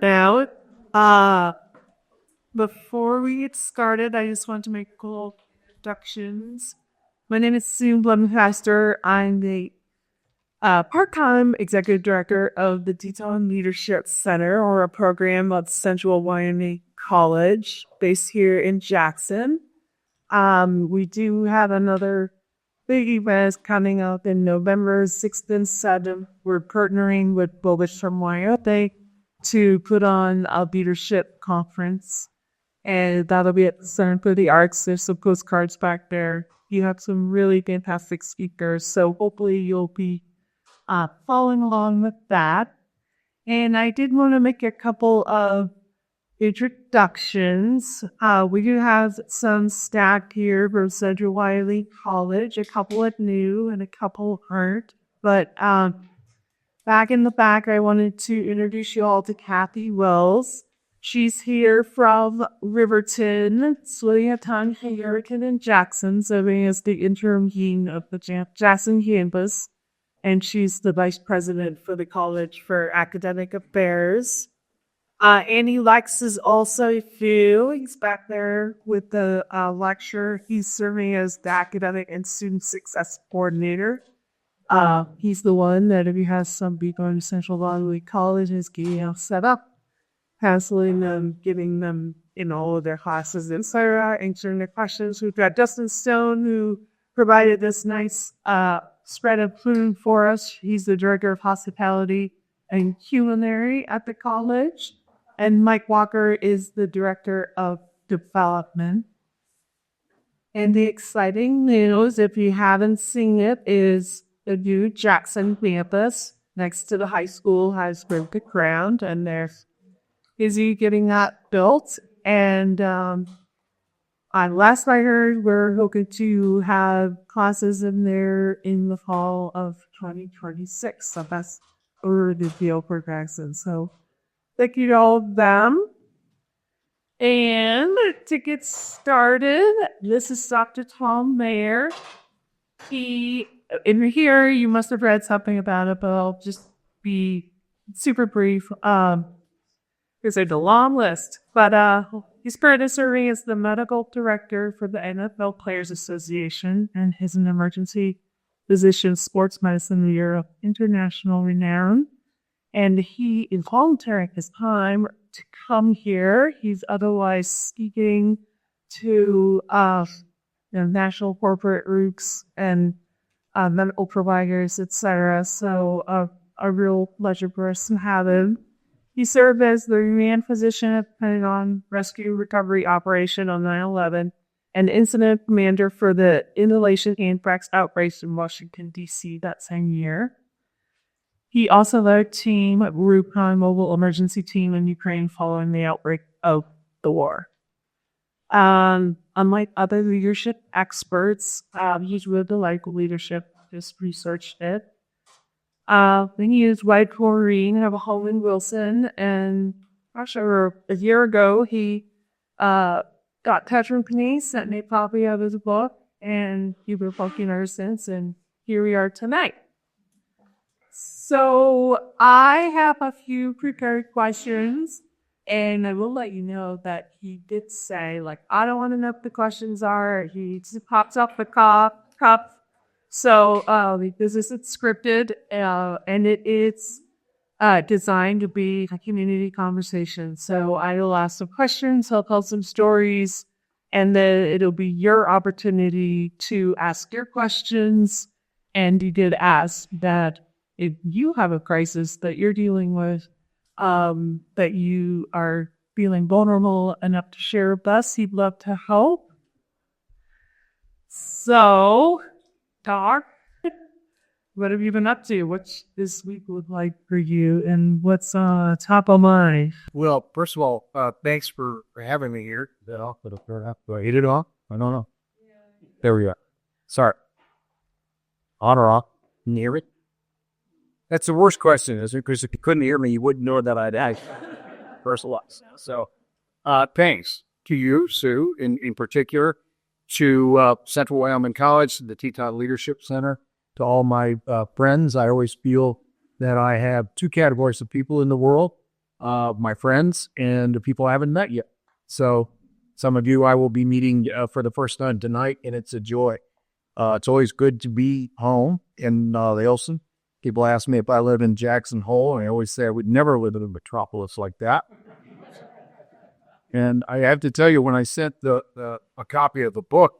start now. Before we get started, I just want to make cool introductions. My name is Sue Blumfaster. I'm the part-time executive director of the Teton Leadership Center, or a program at Central Wyoming College, based here in Jackson. We do have another big event coming up in November 6th and 7th. We're partnering with Bogus from Wyoming to put on a leadership conference. And that'll be at the Center for the Arts. There's some postcards back there. You have some really fantastic speakers. So hopefully you'll be following along with that. And I did want to make a couple of introductions. We do have some stacked here from Central Wyoming College. A couple are new and a couple aren't. But back in the back, I wanted to introduce you all to Kathy Wells. She's here from Riverton, splitting a time from Riverton and Jackson, serving as the interim dean of the Jackson campus. And she's the vice president for the College for Academic Affairs. Andy Lex is also here. He's back there with the lecture. He's serving as the academic and student success coordinator. He's the one that if you have some people in Central Wyoming College is getting set up, counseling them, giving them all of their classes, etc., answering their questions. We've got Dustin Stone, who provided this nice spread of food for us. He's the director of hospitality and culinary at the college. And Mike Walker is the director of development. And the exciting news, if you haven't seen it, is the new Jackson campus next to the high school has broken ground, and they're busy getting that built. And last I heard, we're hoping to have classes in there in the fall of 2026. So that's over the deal for Jackson. So thank you to all of them. And to get started, this is Dr. Thom Mayer. In here, you must have read something about it, but I'll just be super brief. Because there's a long list. But he's currently serving as the medical director for the NFL Players Association, and he's an emergency physician sports medicine leader of international renown. And he is volunteering his time to come here. He's otherwise speaking to national corporate groups and medical providers, etc. So a real pleasure for us to have him. He served as the renowned physician at the Pentagon Rescue Recovery Operation on 9/11 and incident commander for the inhalation anthrax outbreaks in Washington, D.C. that same year. He also led a team at Rubicon mobile emergency team in Ukraine following the outbreak of the war. Unlike other leadership experts, he's really like leadership, just researched it. Then he is white Corrine, have a home in Wilson, and over a year ago, he got Teton sent me a copy of his book, and he's been working ever since, and here we are tonight. So I have a few prepared questions, and I will let you know that he did say, I don't want to know what the questions are. He just pops up the cup. So this isn't scripted, and it is designed to be a community conversation. So I will ask some questions, I'll tell some stories, and then it'll be your opportunity to ask your questions. And he did ask that if you have a crisis that you're dealing with, that you are feeling vulnerable enough to share with us, he'd love to help. So, Doc, what have you been up to? What's this week look like for you, and what's top of mind? Well, first of all, thanks for having me here. Is that off? Do I hit it off? I don't know. Yeah. There we go. Sorry. On or off? Can you hear me? That's the worst question, isn't it? Because if you couldn't hear me, you wouldn't know that I'd asked. First of all. So, thanks to you, Sue, in particular, to Central Wyoming College, the Teton Leadership Center, to all my friends. I always feel that I have two categories of people in the world. my friends and the people I haven't met yet. So some of you I will be meeting for the first time tonight, and it's a joy. It's always good to be home in the Ilson. People ask me if I live in Jackson Hole, and I always say I would never live in a metropolis like that. And I have to tell you, when I sent a copy of the book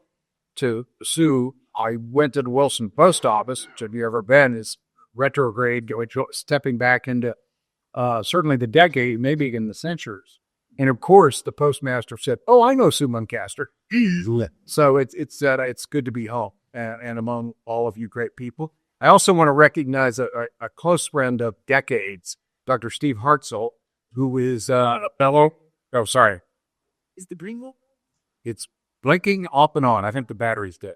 to Sue, I went to the Wilson post office, which have you ever been, is retrograde, stepping back into certainly the decade, maybe even the centuries. And of course, the postmaster said, "Oh, I know Sue Muncaster." So it's good to be home and among all of you great people. I also want to recognize a close friend of decades, Dr. Steve Hartzell, who is a fellow. Oh, sorry. Is the green one? It's blinking off and on. I think the battery's dead.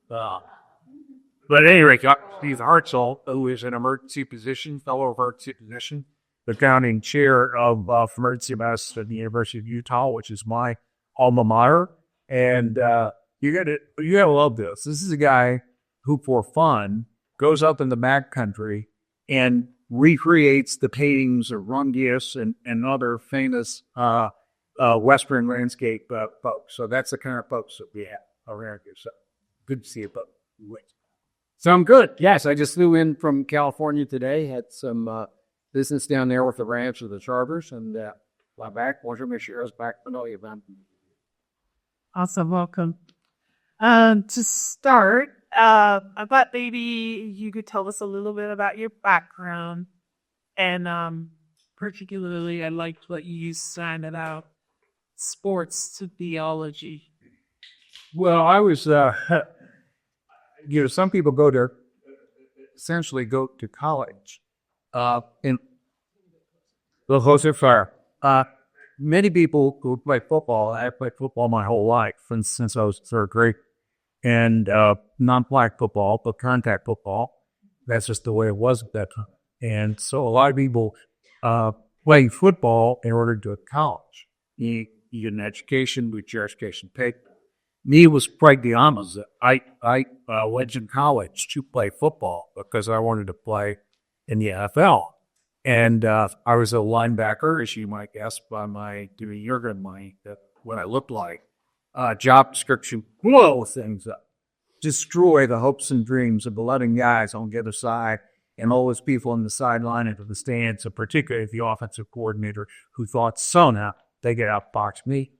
But anyway, Steve Hartzell, who is an emergency physician, fellow emergency physician, the founding chair of emergency medicine at the University of Utah, which is my alma mater. And you gotta love this. This is a guy who, for fun, goes up in the backcountry and recreates the paintings of Rungius and other famous Western landscape folks. So that's the kind of folks that we have around here. So good to see you, folks. So I'm good. Yes, I just flew in from California today. Had some business down there with the ranch of the Charters, and I'm back. Bonjour, monsieur. I was back. No, you man. Awesome. Welcome. To start, I thought maybe you could tell us a little bit about your background, and particularly I liked what you signed out sports to theology. Well, I was, some people essentially go to college in the Jose Fire. Many people who play football, I played football my whole life since I was third grade, and non-flag football, but contact football. That's just the way it was at that time. And so a lot of people play football in order to go to college. You get an education, which your education paid. Me was quite the opposite. I went to college to play football because I wanted to play in the NFL. And I was a linebacker, as you might guess by my doing yoga, what I looked like. Job description, blow things up. Destroy the hopes and dreams of the letting guys on the other side and all those people in the sideline and to the stands, and particularly the offensive coordinator who thought, so now they get outboxed me.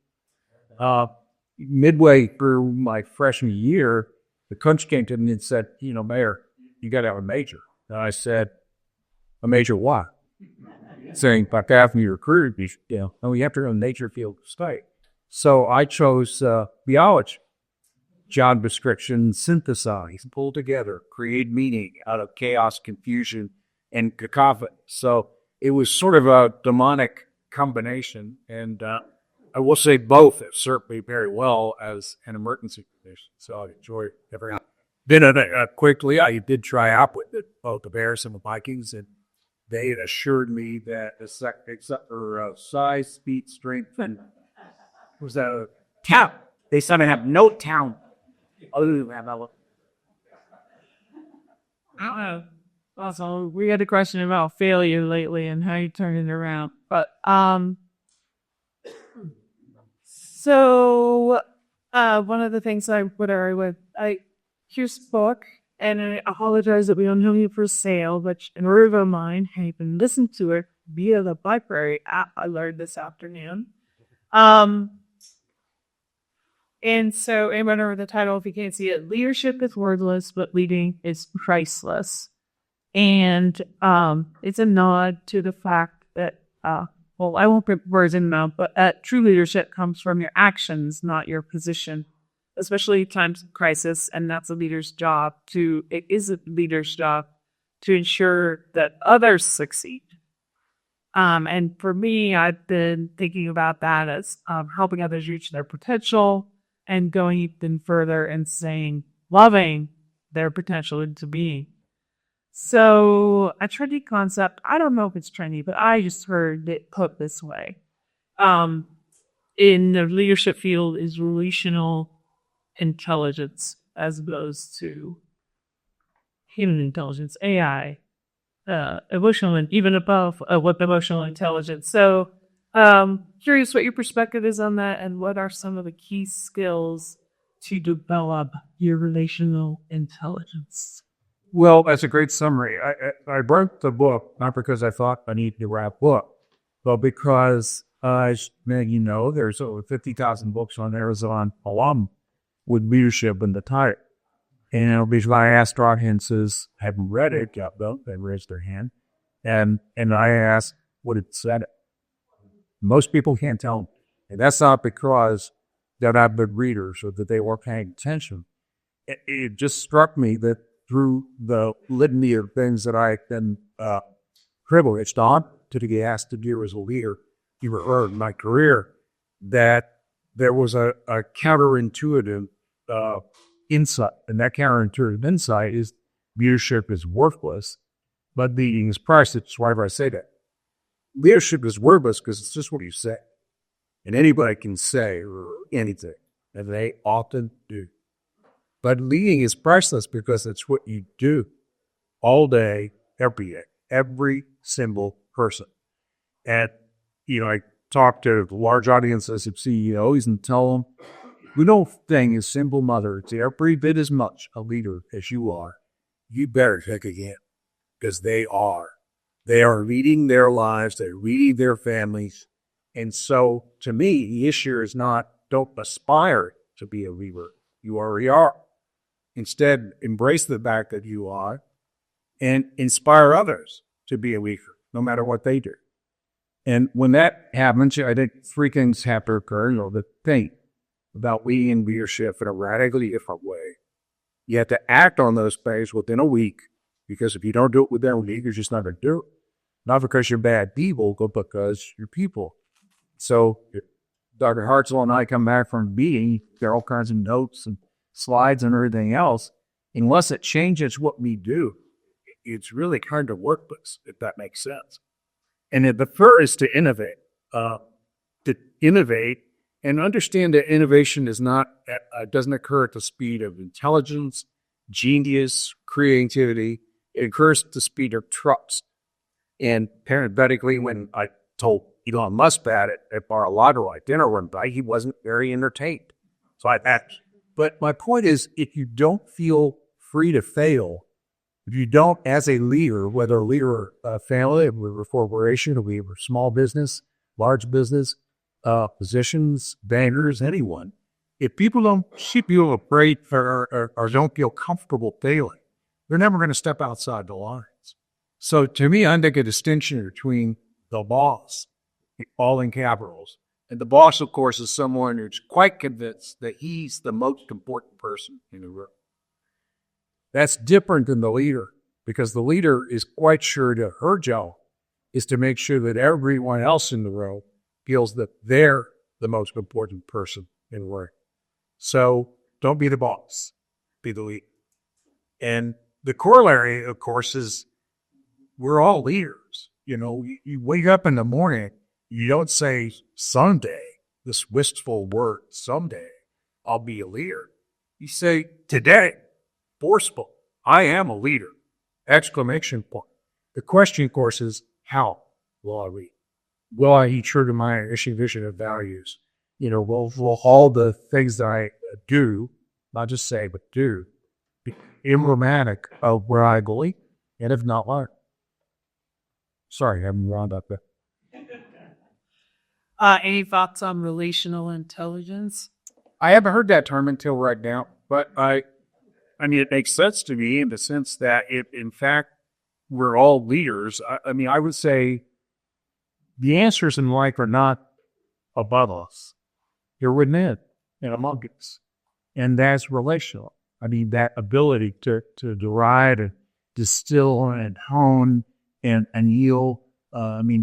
Midway through my freshman year, the coach came to me and said, Mayer, you got to have a major. And I said, a major what? Saying, back after your career, you have to go to nature field state. So I chose biology. Job description, synthesize, pull together, create meaning out of chaos, confusion, and cacophony. So it was sort of a demonic combination, and I will say both have served me very well as an emergency physician. So I enjoy everything. Then quickly, I did try out with both the Bears and the Vikings, and they had assured me that except for size, speed, strength, and was that a town? They said I have no talent other than that. I don't know. Also, we had a question about failure lately and how you turn it around. But so one of the things here's the book, and I apologize that we don't have it for sale, but in order of mine, you can listen to it via the library app I learned this afternoon. And so, and whatever the title, if you can't see it, Leadership is Wordless, but Leading is Priceless. And it's a nod to the fact that, I won't put words in mouth, but true leadership comes from your actions, not your position, especially times of crisis. And that's a leader's job it is a leader's job to ensure that others succeed. And for me, I've been thinking about that as helping others reach their potential and going even further and loving their potential into being. So a trendy concept, I don't know if it's trendy, but I just heard it put this way. In the leadership field is relational intelligence as opposed to human intelligence, AI. emotional and even above with emotional intelligence. So, curious what your perspective is on that, and what are some of the key skills to develop your relational intelligence? Well, that's a great summary. I wrote the book not because I thought I needed to write a book, but because, as many you know, there's over 50,000 books on Arizona alum with leadership in the title. And because I asked audiences, haven't read it yet, though, they raised their hand. And I asked what it said. Most people can't tell me. And that's not because they're not good readers or that they weren't paying attention. It just struck me that through the litany of things that I've been privileged on to be asked to do as a leader, even in my career, that there was a counterintuitive insight. And that counterintuitive insight is leadership is worthless, but leading is priceless. Why do I say that? Leadership is worthless because it's just what you say. And anybody can say anything, and they often do. But leading is priceless because it's what you do all day, every single person. And, I talk to large audiences of CEOs and tell them, we don't think as single mother, it's every bit as much a leader as you are. You better take again, because they are. They are leading their lives, they're leading their families. And so, to me, the issue is not don't aspire to be a leader. You already are. Instead, embrace the fact that you are and inspire others to be a leader, no matter what they do. And when that happens, I think three things have to occur. The think about leading leadership in a radically different way. You have to act on those things within a week, because if you don't do it within a week, you're just not going to do it. Not because you're bad people, but because you're people. So Dr. Hartzell and I come back from meeting, there are all kinds of notes and slides and everything else. Unless it changes what we do, it's really kind of worthless, if that makes sense. And the first is to innovate. And understand that innovation is not doesn't occur at the speed of intelligence, genius, creativity. It occurs at the speed of trust. And parenthetically, when I told Elon Musk about it at Mar-a-Lago at dinner one night, he wasn't very entertained. So I asked. But my point is, if you don't feel free to fail, if you don't, as a leader, whether a leader of a family, a leader of a corporation, a leader of small business, large business, physicians, bankers, anyone, if people don't feel afraid or don't feel comfortable failing, they're never going to step outside the lines. So to me, I make a distinction between the boss, all in capitals, and the boss, of course, is someone who's quite convinced that he's the most important person in the room. That's different than the leader, because the leader is quite sure that her job is to make sure that everyone else in the room feels that they're the most important person in the room. So don't be the boss, be the leader. And the corollary, of course, is we're all leaders. You wake up in the morning, you don't say someday, this wistful word, someday, I'll be a leader. You say today, forceful, I am a leader, exclamation point. The question, of course, is how will I lead? Will I be true to my mission, vision, and values? Will all the things that I do, not just say, but do, be emblematic of where I believe, and if not, learn. Sorry, I'm wrong about that. Any thoughts on relational intelligence? I haven't heard that term until right now, but I mean, it makes sense to me in the sense that if, in fact, we're all leaders. I would say the answers in life are not above us. They're within and among us. And that's relational. That ability to deride and distill and hone and yield,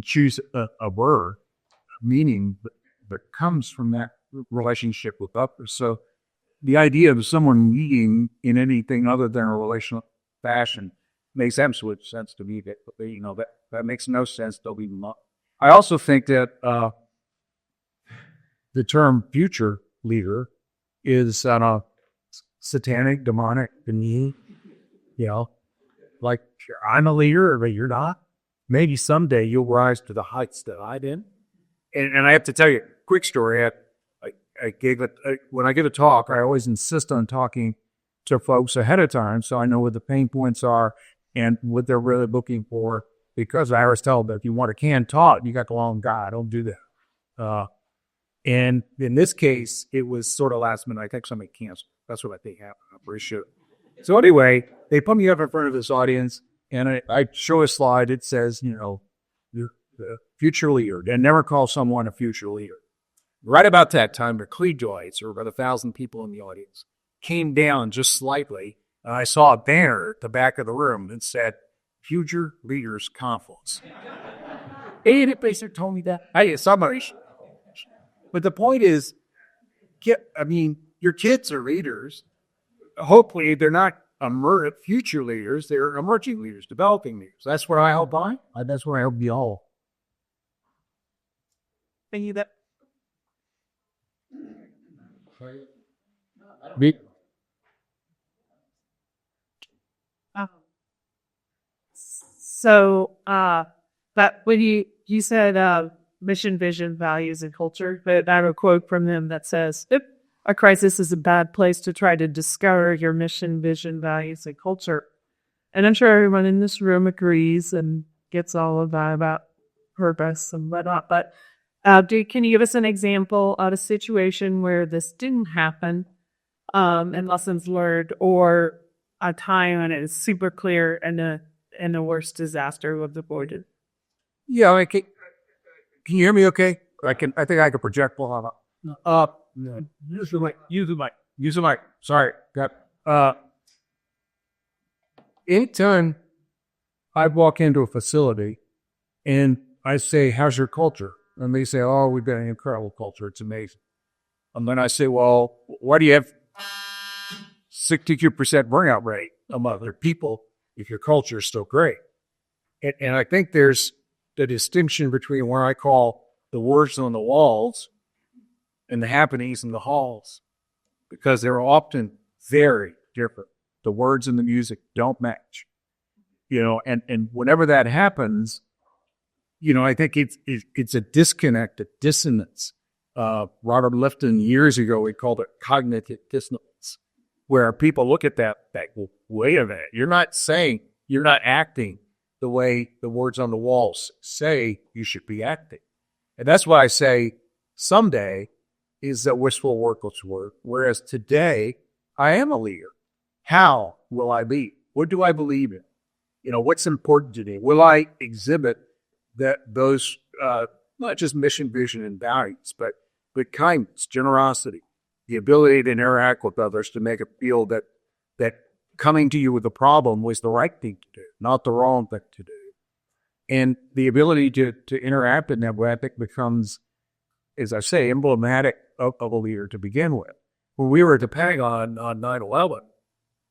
choose a word, meaning that comes from that relationship with others. So the idea of someone leading in anything other than a relational fashion makes absolute sense to me. That makes no sense. They'll be. I also think that the term future leader is satanic, demonic, beneath. like I'm a leader, but you're not. Maybe someday you'll rise to the heights that I did. And I have to tell you a quick story. When I give a talk, I always insist on talking to folks ahead of time so I know what the pain points are and what they're really looking for. Because I always tell them, if you want a canned talk, you got the wrong guy. Don't do that. And in this case, it was sort of last minute. I think somebody canceled. That's what I think happened. I'm pretty sure. So anyway, they put me up in front of this audience, and I show a slide. It says, the future leader. And never call someone a future leader. Right about that time, the Clejoids, or about 1,000 people in the audience, came down just slightly. And I saw a banner at the back of the room that said, Future Leaders Conference. And it basically told me that. But the point is, your kids are leaders. Hopefully, they're not future leaders. They're emerging leaders, developing leaders. That's what I hope that's what I hope you all. Thank you. That. So that when you said mission, vision, values, and culture, but I have a quote from them that says, a crisis is a bad place to try to discover your mission, vision, values, and culture. And I'm sure everyone in this room agrees and gets all of that about purpose and whatnot. But can you give us an example of a situation where this didn't happen and lessons learned, or a time when it is super clear and the worst disaster was avoided? Yeah, can you hear me okay? I think I can project well enough. Use the mic. Sorry. Anytime I walk into a facility and I say, how's your culture? And they say, oh, we've got an incredible culture. It's amazing. And then I say, well, why do you have 62% burnout rate among other people if your culture is so great? And I think there's the distinction between what I call the words on the walls and the happenings in the halls, because they're often very different. The words and the music don't match, and whenever that happens, I think it's a disconnect, a dissonance. Robert Lifton years ago, he called it cognitive dissonance, where people look at that, well, wait a minute, you're not acting the way the words on the walls say you should be acting. And that's why I say someday is a wishful word, whereas today I am a leader. How will I lead? What do I believe in? What's important to me? Will I exhibit those not just mission, vision, and values, but kindness, generosity, the ability to interact with others to make it feel that coming to you with a problem was the right thing to do, not the wrong thing to do. And the ability to interact in that way, I think, becomes, as I say, emblematic of a leader to begin with. When we were at the Pentagon on 9/11,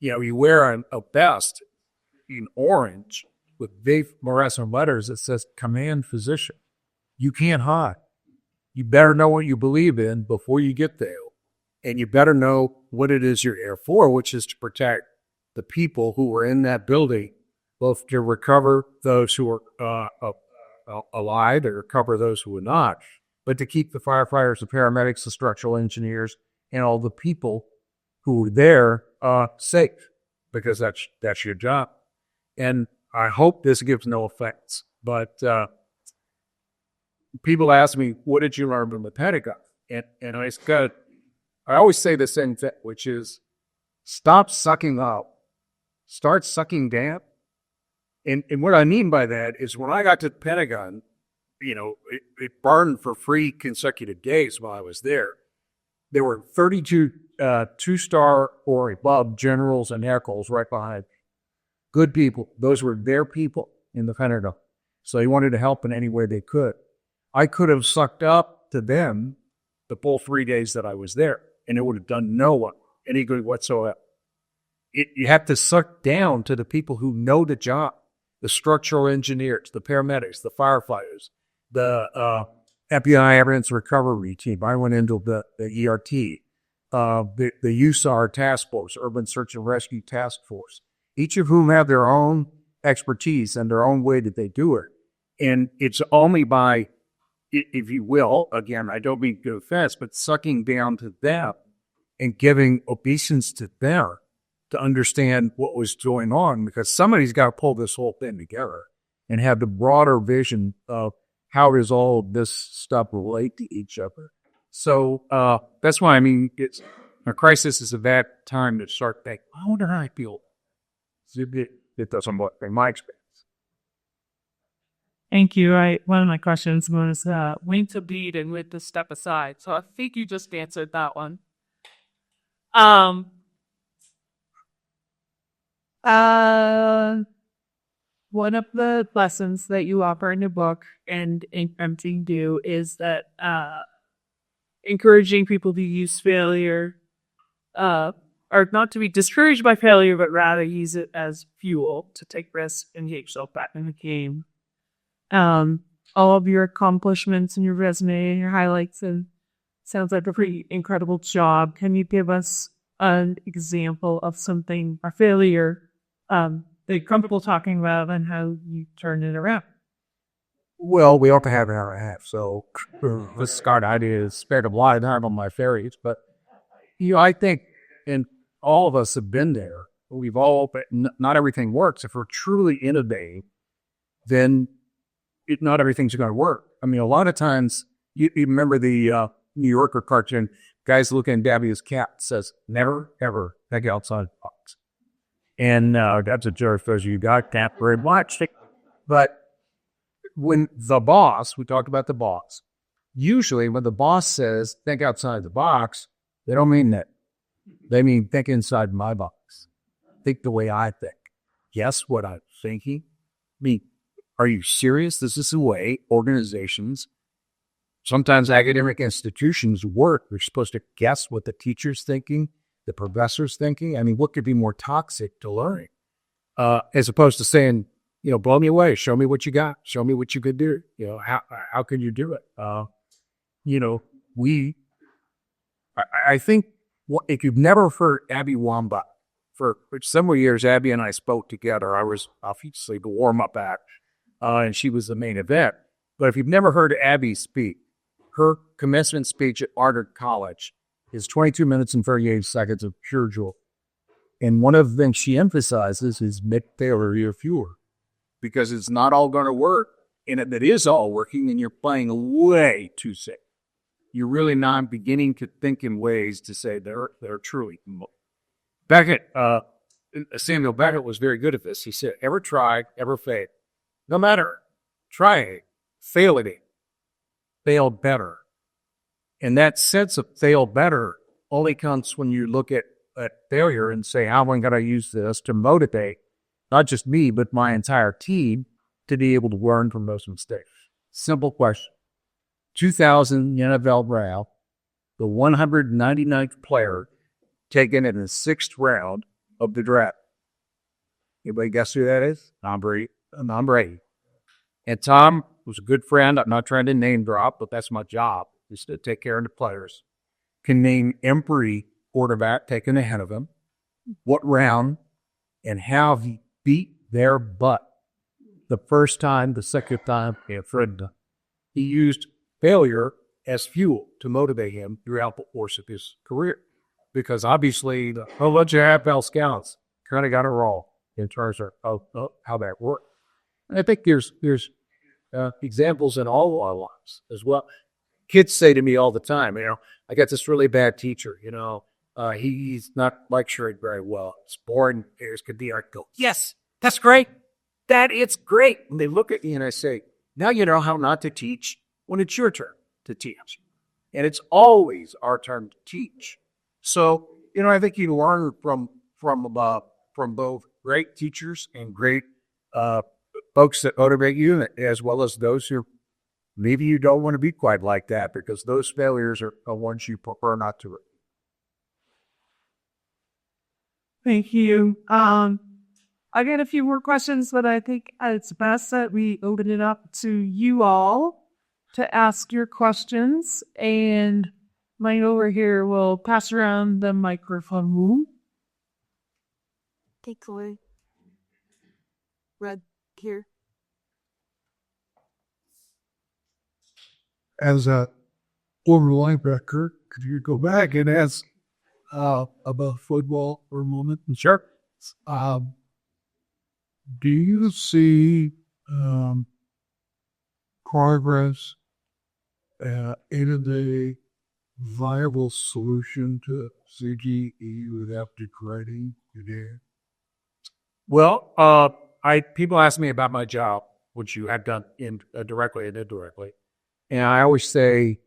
you wear a vest in orange with big fluorescent letters that says Command Physician. You can't hide. You better know what you believe in before you get there. And you better know what it is you're there for, which is to protect the people who were in that building, both to recover those who were alive and recover those who were not, but to keep the firefighters, the paramedics, the structural engineers, and all the people who were there safe, because that's your job. And I hope this gives no offense, but people ask me, what did you learn from the Pentagon? And I always say the same thing, which is stop sucking up, start sucking down. And what I mean by that is when I got to the Pentagon, it burned for 3 consecutive days while I was there. There were 32 2-star or above generals and aircos right behind me. Good people. Those were their people in the Pentagon. So they wanted to help in any way they could. I could have sucked up to them the full 3 days that I was there, and it would have done no one any good whatsoever. You have to suck down to the people who know the job, the structural engineers, the paramedics, the firefighters, the FBI evidence recovery team. I went into the ERT, the USAR task force, Urban Search and Rescue Task Force, each of whom have their own expertise and their own way that they do it. And it's only by, if you will, again, I don't mean go fast, but sucking down to them and giving obeisance to them to understand what was going on, because somebody's got to pull this whole thing together and have the broader vision of how does all of this stuff relate to each other. So that's why, I mean, it's a crisis is a bad time to start thinking, I wonder how I feel. It doesn't work in my experience. Thank you. One of my questions was when to bleed and when to step aside. So I think you just answered that one. One of the lessons that you offer in the book and attempting to do is that encouraging people to use failure, or not to be discouraged by failure, but rather use it as fuel to take risks and get yourself back in the game. All of your accomplishments and your resume and your highlights, and sounds like a pretty incredible job. Can you give us an example of something, a failure, that you're comfortable talking about and how you turned it around? Well, we ought to have an hour and a half, so this Scott idea is spared a lot of time on my ferries, but I think, and all of us have been there. We've all, but not everything works. If we're truly innovative, then not everything's going to work. I mean, a lot of times, you remember the New Yorker cartoon, guys looking at his cat says, never, ever think outside the box. And that's a joke for those of you got can't very much. But when the boss, we talked about the boss, usually when the boss says, think outside the box, they don't mean that. They mean think inside my box. Think the way I think. Guess what I'm thinking? I mean, are you serious? This is the way organizations, sometimes academic institutions work. They're supposed to guess what the teacher's thinking, the professor's thinking. I mean, what could be more toxic to learning? As opposed to saying, blow me away. Show me what you got. Show me what you could do. How can you do it? I think if you've never heard Abby Wambach, for several years, Abby and I spoke together. I was obviously the warm-up act, and she was the main event. But if you've never heard Abby speak, her commencement speech at Harvard College is 22 minutes and 38 seconds of pure joy. And one of the things she emphasizes is make failure fewer, because it's not all going to work. And if it is all working, then you're playing way too safe. You're really not beginning to think in ways to say they're truly. Beckett, Samuel Beckett was very good at this. He said, ever try, ever fail. No matter, try it, fail at it, fail better. And that sense of fail better only comes when you look at failure and say, how am I going to use this to motivate not just me, but my entire team to be able to learn from those mistakes? Simple question. 2000 NFL draft, the 199th player taken in the 6th round of the draft. Anybody guess who that is? Tom Brady. And Tom was a good friend. I'm not trying to name drop, but that's my job, is to take care of the players. Can name every quarterback taken ahead of him, what round, and how he beat their butt the first time, the second time, and third time. He used failure as fuel to motivate him throughout the course of his career. Because obviously, the whole bunch of NFL scouts kind of got it wrong in terms of how that worked. And I think there's examples in all our lives as well. Kids say to me all the time, I got this really bad teacher, he's not lecturing very well. It's boring. Here's Kadir. I go, yes, that's great. It's great. And they look at me and I say, now you know how not to teach when it's your turn to teach. And it's always our turn to teach. So, I think you learn from both great teachers and great folks that motivate you, as well as those who maybe you don't want to be quite like that, because those failures are ones you prefer not to. Thank you. I got a few more questions, but I think it's best that we open it up to you all to ask your questions. And mine over here will pass around the microphone. Take away. red here. As a former linebacker, could you go back and ask about football for a moment? Sure. Do you see progress in a viable solution to CGE without degrading today? Well, people ask me about my job, which you have done directly and indirectly, and I always say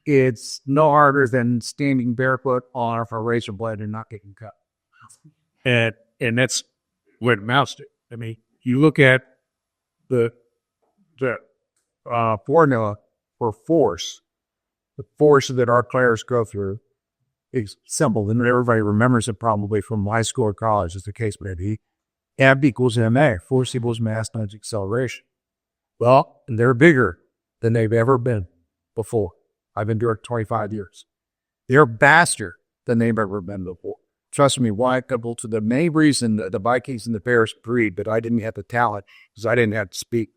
it's no harder than standing barefoot on a razor blade and not getting cut. And that's what it amounts to. I mean, you look at the formula for force, the force that our players go through is simple, and everybody remembers it probably from high school or college, as the case may be. Ab equals MA, force equals mass times acceleration. Well, and they're bigger than they've ever been before. I've been doing it 25 years. They're faster than they've ever been before. Trust me, why? Well, to the main reason the Vikings and the Bears breed, but I didn't have the talent because I didn't have to speed.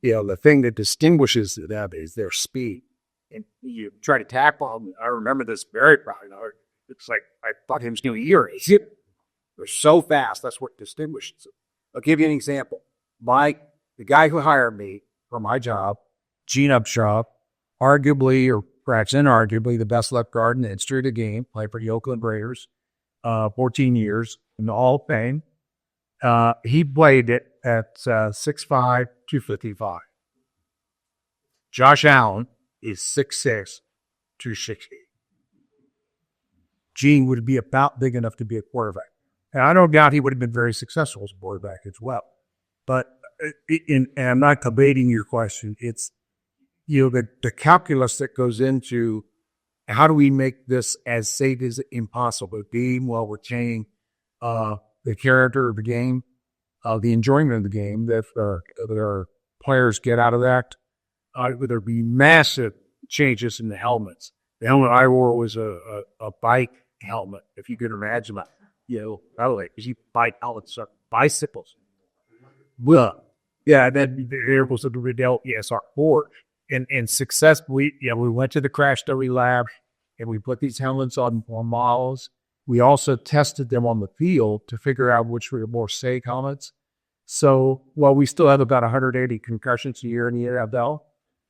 The thing that distinguishes them is their speed. And you try to tackle them. I remember this very proudly. It's like I thought him was new year. They're so fast. That's what distinguishes them. I'll give you an example. The guy who hired me for my job, Gene Upshaw, arguably, or perhaps inarguably, the best left guard in the history of the game, played for the Oakland Raiders, 14 years in the Hall of Fame. He played it at 6'5", 255. Josh Allen is 6'6", 260. Gene would be about big enough to be a quarterback. And I don't doubt he would have been very successful as a quarterback as well. But, and I'm not debating your question, it's, the calculus that goes into how do we make this as safe as impossible game while retaining the character of the game, the enjoyment of the game that our players get out of that. There'd be massive changes in the helmets. The helmet I wore was a bike helmet, if you could imagine that. By the way, because you bike helmets are bicycles. Well, yeah, then there was the Riddell ESR4. And successfully, we went to the crash study lab and we put these helmets on models. We also tested them on the field to figure out which were more safe helmets. So while we still have about 180 concussions a year in the NFL,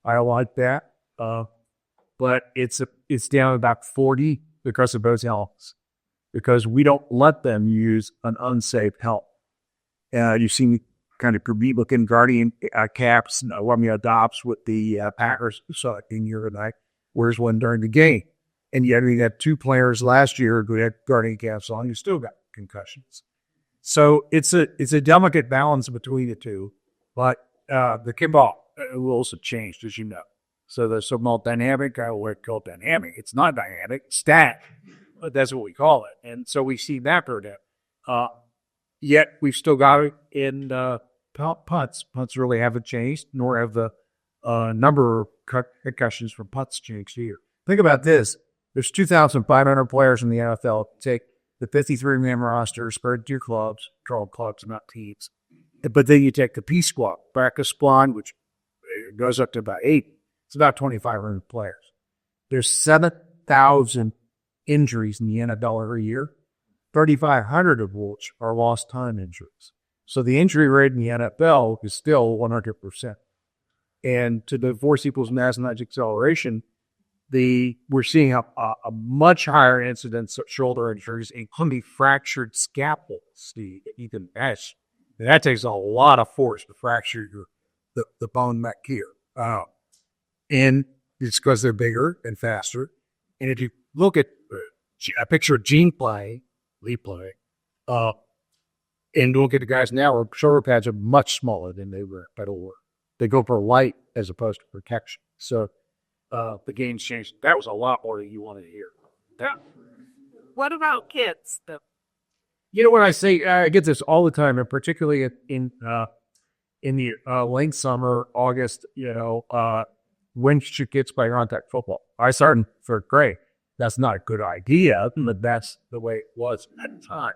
I like that. But it's down about 40 because of those helmets, because we don't let them use an unsafe helmet. You've seen kind of creepy-looking Guardian caps, adopts with the Packers in year and night. Wears one during the game. And yet we had two players last year who had Guardian caps on who still got concussions. So it's a delicate balance between the two. But the kickball rules have changed, as you know. So there's so more dynamic. I would call it dynamic. It's not dynamic, it's static. But that's what we call it. And so we see that per day. Yet we've still got it in punts. Punts really haven't changed, nor have the number of concussions from punts changed here. Think about this. There's 2,500 players in the NFL. Take the 53-man roster, spread to your clubs, called clubs, not teams. But then you take the P squad, practice squad, which goes up to about 8. It's about 2,500 players. There's 7,000 injuries in the NFL every year, 3,500 of which are lost time injuries. So the injury rate in the NFL is still 100%. And to the force equals mass times acceleration, we're seeing a much higher incidence of shoulder injuries, including fractured scapula, Ethan Ash. And that takes a lot of force to fracture the bone back here. And it's because they're bigger and faster. And if you look at a picture of Gene playing, Lee playing, and look at the guys now, our shoulder pads are much smaller than they were at all. They go for light as opposed to protection. So the game's changed. That was a lot more than you wanted to hear. What about kids? You know what I say? I get this all the time, and particularly in the late summer, August. When should kids play contact football? I started for grade. That's not a good idea, but that's the way it was at the time.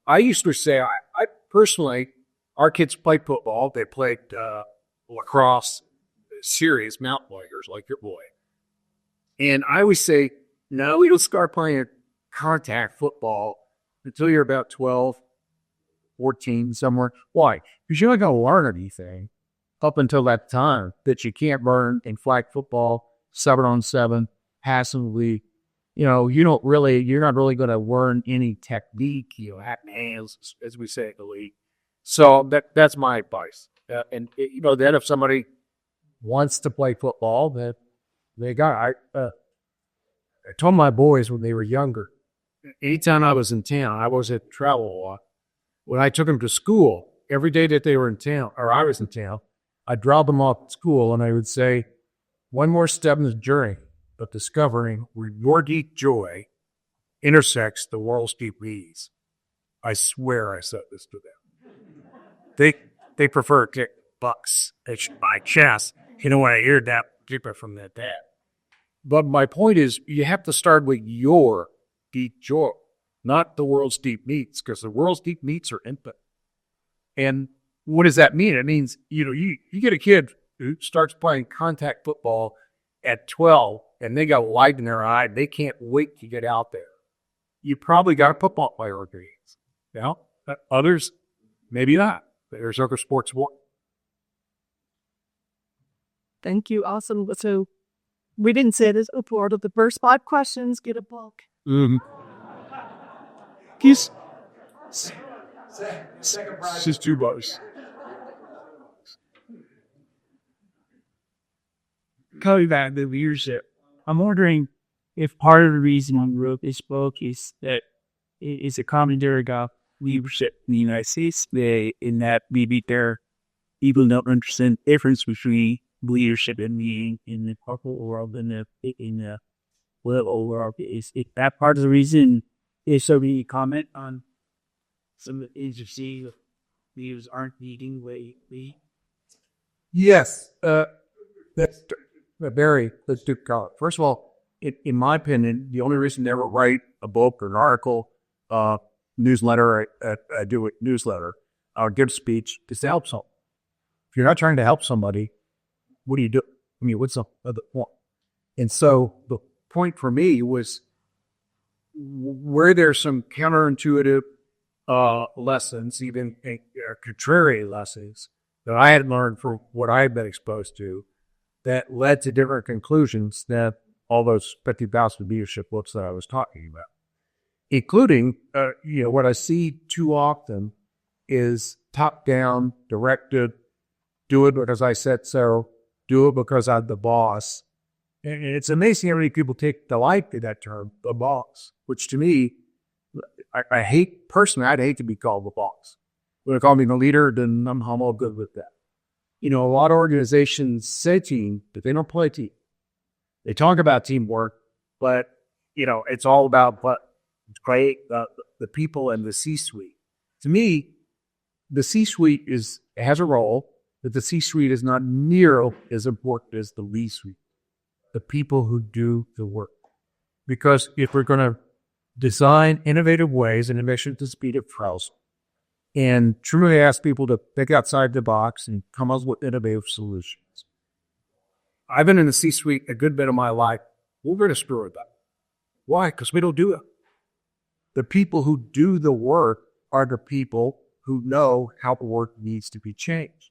I used to say, I personally, our kids played football. They played lacrosse, serious mountain bikers like your boy. And I always say, no, you don't start playing contact football until you're about 12, 14, somewhere. Why? Because you're not going to learn anything up until that time that you can't learn in flag football, 7-on-7, passively. You're not really going to learn any technique, hat hands, as we say in the league. So that's my advice. Then if somebody wants to play football, that they got. I told my boys when they were younger, anytime I was in town, I was at travel a lot. When I took them to school, every day that they were in town, or I was in town, I'd drop them off at school and I would say, one more step in the journey of discovering where your deep joy intersects the world's deep ease. I swear I said this to them. They prefer to kick bucks at my chest. When I hear that deeper from their dad. But my point is, you have to start with your deep joy, not the world's deep needs, because the world's deep needs are infinite. And what does that mean? It means, you get a kid who starts playing contact football at 12 and they got light in their eye. They can't wait to get out there. You probably got a football player or two. Others, maybe not. There's other sports. Thank you. Awesome. So we didn't say this before, but the first 5 questions get a book. He's $2. Coming back to leadership, I'm wondering if part of the reason I wrote this book is that it is a commentary about leadership in the United States, in that maybe people don't understand the difference between leadership and being in the corporate world and in the political world. Is that part of the reason? Is so we comment on some of the agency leaders aren't leading the way you lead? Yes. That's Barry, let's do college. First of all, in my opinion, the only reason to ever write a book or an article, newsletter, I do a newsletter, or give a speech is to help someone. If you're not trying to help somebody, what do you do? What's the other point? And so the point for me was where there's some counterintuitive lessons, even contrary lessons that I had learned from what I had been exposed to, that led to different conclusions than all those 50,000 leadership books that I was talking about, including, what I see too often is top-down, directed, do it because I said so, do it because I'm the boss. And it's amazing how many people take delight in that term, the boss, which to me, I hate, personally, I'd hate to be called the boss. When they call me the leader, then I'm all good with that. A lot of organizations say team, but they don't play team. They talk about teamwork, but, it's all about what create the people and the C-suite. To me, the C-suite has a role, but the C-suite is not near as important as the B-suite, the people who do the work. Because if we're going to design innovative ways in a mission to speed of trials, and truly ask people to think outside the box and come up with innovative solutions. I've been in the C-suite a good bit of my life. We're going to screw it up. Why? Because we don't do it. The people who do the work are the people who know how the work needs to be changed.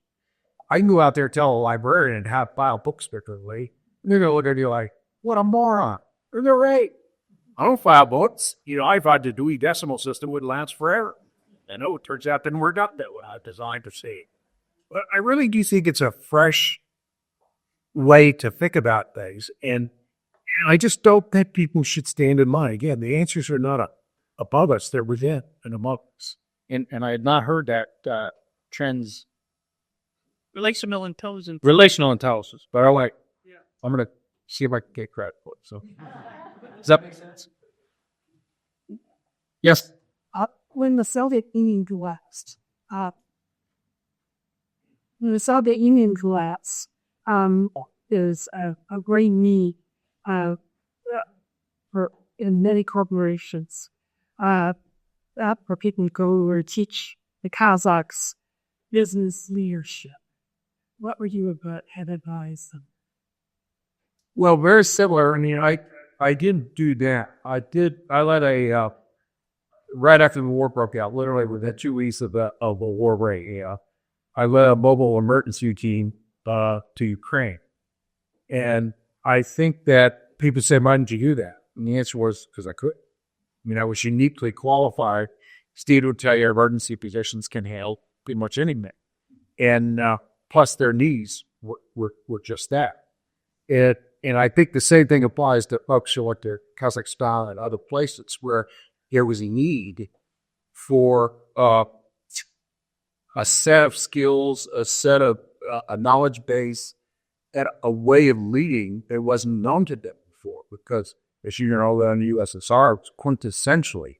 I can go out there and tell a librarian how to file books differently, and they're going to look at you like, what a moron. They're right. I don't file books. I thought the Dewey Decimal System would last forever. And it turns out it didn't work out that way. I designed to see. But I really do think it's a fresh way to think about things. And I just don't think people should stand in line. Again, the answers are not above us. They're within and among us. And I had not heard that trends. Relational intelligence. Relational intelligence. But I'm going to see if I can get credit for it. So, does that make sense? Yes. When the Soviet Union collapsed, there's a great need in many corporations for people to go or teach the Kazakhs business leadership? What were you about had advised them? Well, very similar. I mean, I didn't do that. I led right after the war broke out, literally within 2 weeks of the war break, I led a mobile emergency team to Ukraine. And I think that people say, why didn't you do that? And the answer was, because I could. I mean, I was uniquely qualified. Steve would tell you emergency physicians can handle pretty much anything. And plus their needs were just that. And I think the same thing applies to folks who went to Kazakhstan and other places where there was a need for a set of skills, a set of a knowledge base, and a way of leading that wasn't known to them before. Because, as you know, in the USSR, it was quintessentially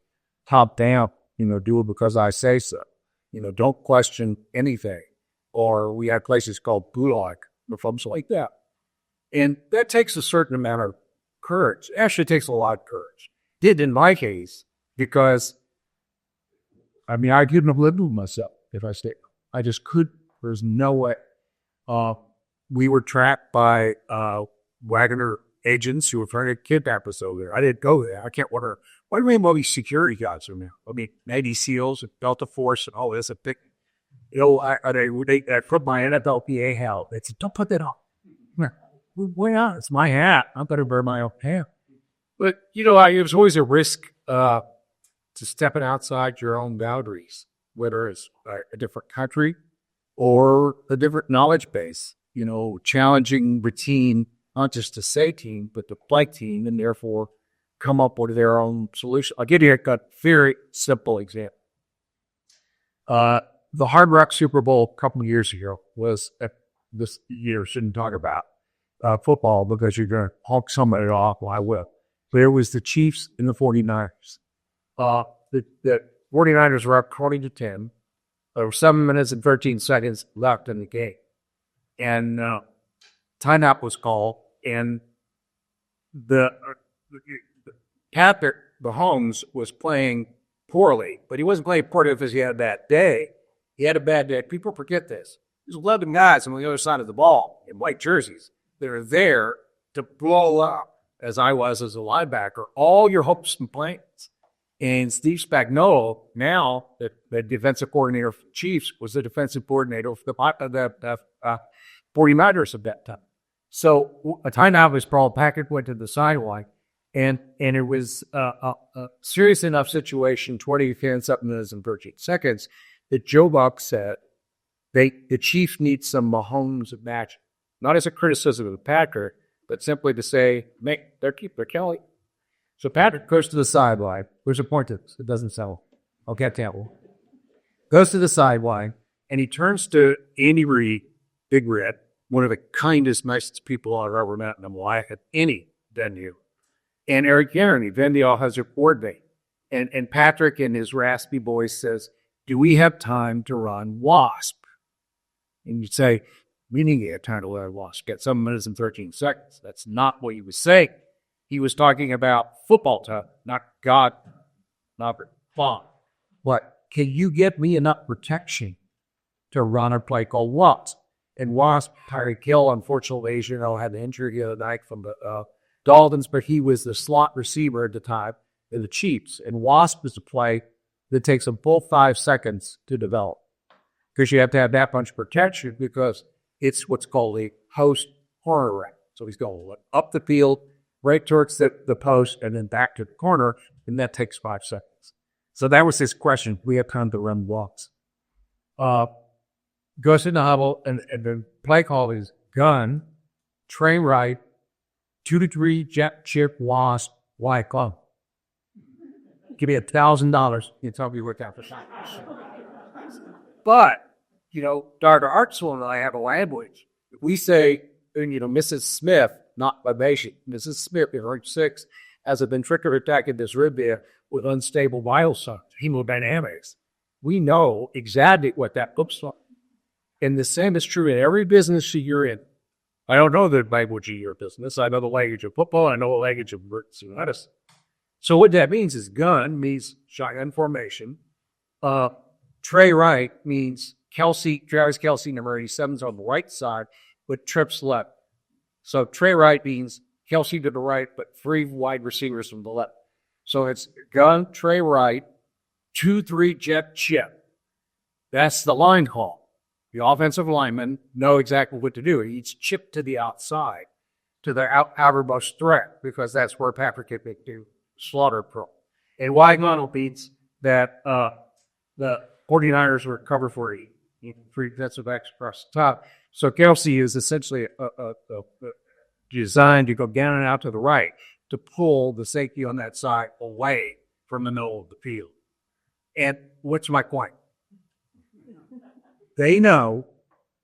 top down. Do it because I say so. Don't question anything. Or we had places called Gulag or something like that. And that takes a certain amount of courage. Actually, it takes a lot of courage. It did in my case, because, I mean, I couldn't have lived with myself if I stayed. I just couldn't. There's no way. We were trapped by Wagner agents who were trying to kidnap us over there. I didn't go there. I can't wonder, why do we have all these security guards around? I mean, Navy SEALs and Delta Force and all this. I put my NFLPA hat. They said, don't put that on. Why not? It's my hat. I'm going to wear my own hat. But, it was always a risk to stepping outside your own boundaries, whether it's a different country or a different knowledge base, challenging routine, not just to say team, but to play team, and therefore come up with their own solution. I'll give you a very simple example. The Hard Rock Super Bowl a couple of years ago was, this year shouldn't talk about football because you're going to honk somebody off. Well, I will. There was the Chiefs and the 49ers. The 49ers were up 20-10. There were 7 minutes and 13 seconds left in the game. And timeout was called, and the Patrick Mahomes was playing poorly, but he wasn't playing poorly because he had that day. He had a bad day. People forget this. There's 11 guys on the other side of the ball in white jerseys that are there to blow up, as I was as a linebacker, all your hopes and plans. And Steve Spagnuolo, now the defensive coordinator for the Chiefs, was the defensive coordinator for the 49ers at that time. So a timeout was called. Packard went to the sideline, and it was a serious enough situation, 7 minutes and 13 seconds, that Joe Buck said the Chiefs need some Mahomes magic. Not as a criticism of the Packard, but simply to say, they're killing. So Patrick goes to the sideline. There's a point to this. It doesn't sell. I'll get that one. Goes to the sideline, and he turns to Andy Reid, Big Red, one of the kindest, nicest people I've ever met in my life at any venue, and Eric Garney, then the all-hazard coordinator. And Patrick, in his raspy voice, says, do we have time to run WASP? And you say, meaning he had time to run WASP. Get 7 minutes and 13 seconds. That's not what he was saying. He was talking about football time, not God, not fun. But can you get me enough protection to run a play called WASP? And WASP, Tyreek Hill, unfortunately, as you know, had the injury the other night from the Dolphins, but he was the slot receiver at the time in the Chiefs. And WASP is a play that takes a full 5 seconds to develop, because you have to have that much protection, because it's what's called a post corner route. So he's going up the field, right towards the post, and then back to the corner, and that takes 5 seconds. So that was his question. We have time to run walks. Goes in the huddle, and the play call is gun, train right, 2 to 3 jet chip wasp, white club. Give me $1,000. You tell me what that for. But, Dr. Artsel and I have a language. If we say, Mrs. Smith, not by patient, Mrs. Smith in range 6 has a ventricular attack in this rib there with unstable vital signs, hemodynamics. We know exactly what that looks like. And the same is true in every business you're in. I don't know the language of your business. I know the language of football. I know the language of emergency medicine. So what that means is gun means shotgun formation. Tray right means Travis Kelsey, number 87's on the right side, but trips left. So Trey right means Kelsey to the right, but 3 wide receivers from the left. So it's gun, Trey right, 2-3 jet chip. That's the line call. The offensive linemen know exactly what to do. He's chipped to the outside, to the outermost threat, because that's where Patrick can do slaughter pro. And wide gunnel means that the 49ers were cover for 3 defensive backs across the top. So Kelsey is essentially designed to go down and out to the right to pull the safety on that side away from the middle of the field. And what's my point? They know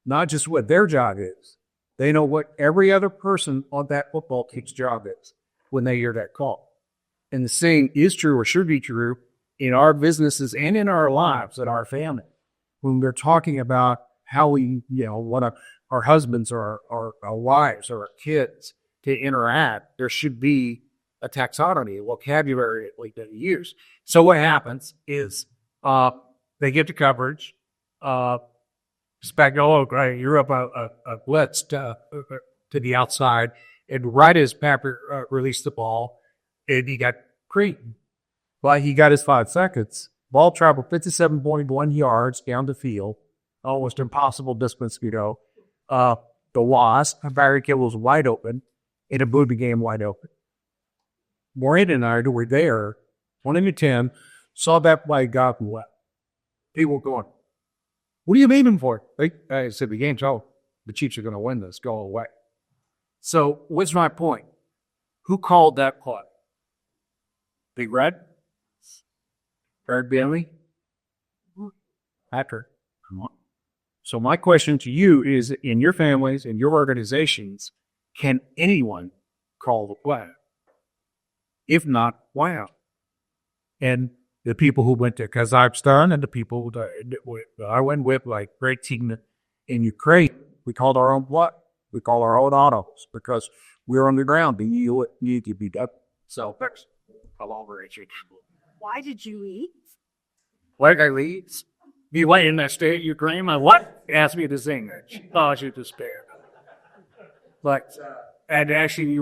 not just what their job is, they know what every other person on that football team's job is when they hear that call. And the same is true or should be true in our businesses and in our lives and our family. When we're talking about how we, want our husbands or our wives or our kids to interact, there should be a taxonomy, a vocabulary that we use. So what happens is they get to coverage. Spagnuolo, right? You're up a blitz to the outside, and right as Patrick released the ball, and he got Creighton. Well, he got his 5 seconds. Ball traveled 57.1 yards down the field, almost impossible distance to go. The Wasp, Barry Kill was wide open, and it blew the game wide open. Maureen and I were there, 2010, saw that play go left. People going, what are you aiming for? I said, the game's over. The Chiefs are going to win this. Go away. So what's my point? Who called that play? Big Red? Eric Bentley? Patrick. So my question to you is, in your families, in your organizations, can anyone call the play? If not, why not? And the people who went to Kazakhstan and the people that I went with, like Great Teton in Ukraine, we called our own play. We call our own autos because we're on the ground. You need to be done. So that's a longer issue. Why did you leave? Why did I leave? You went in that state of Ukraine. My what? Asked me to sing it. She thought you despair. But, and actually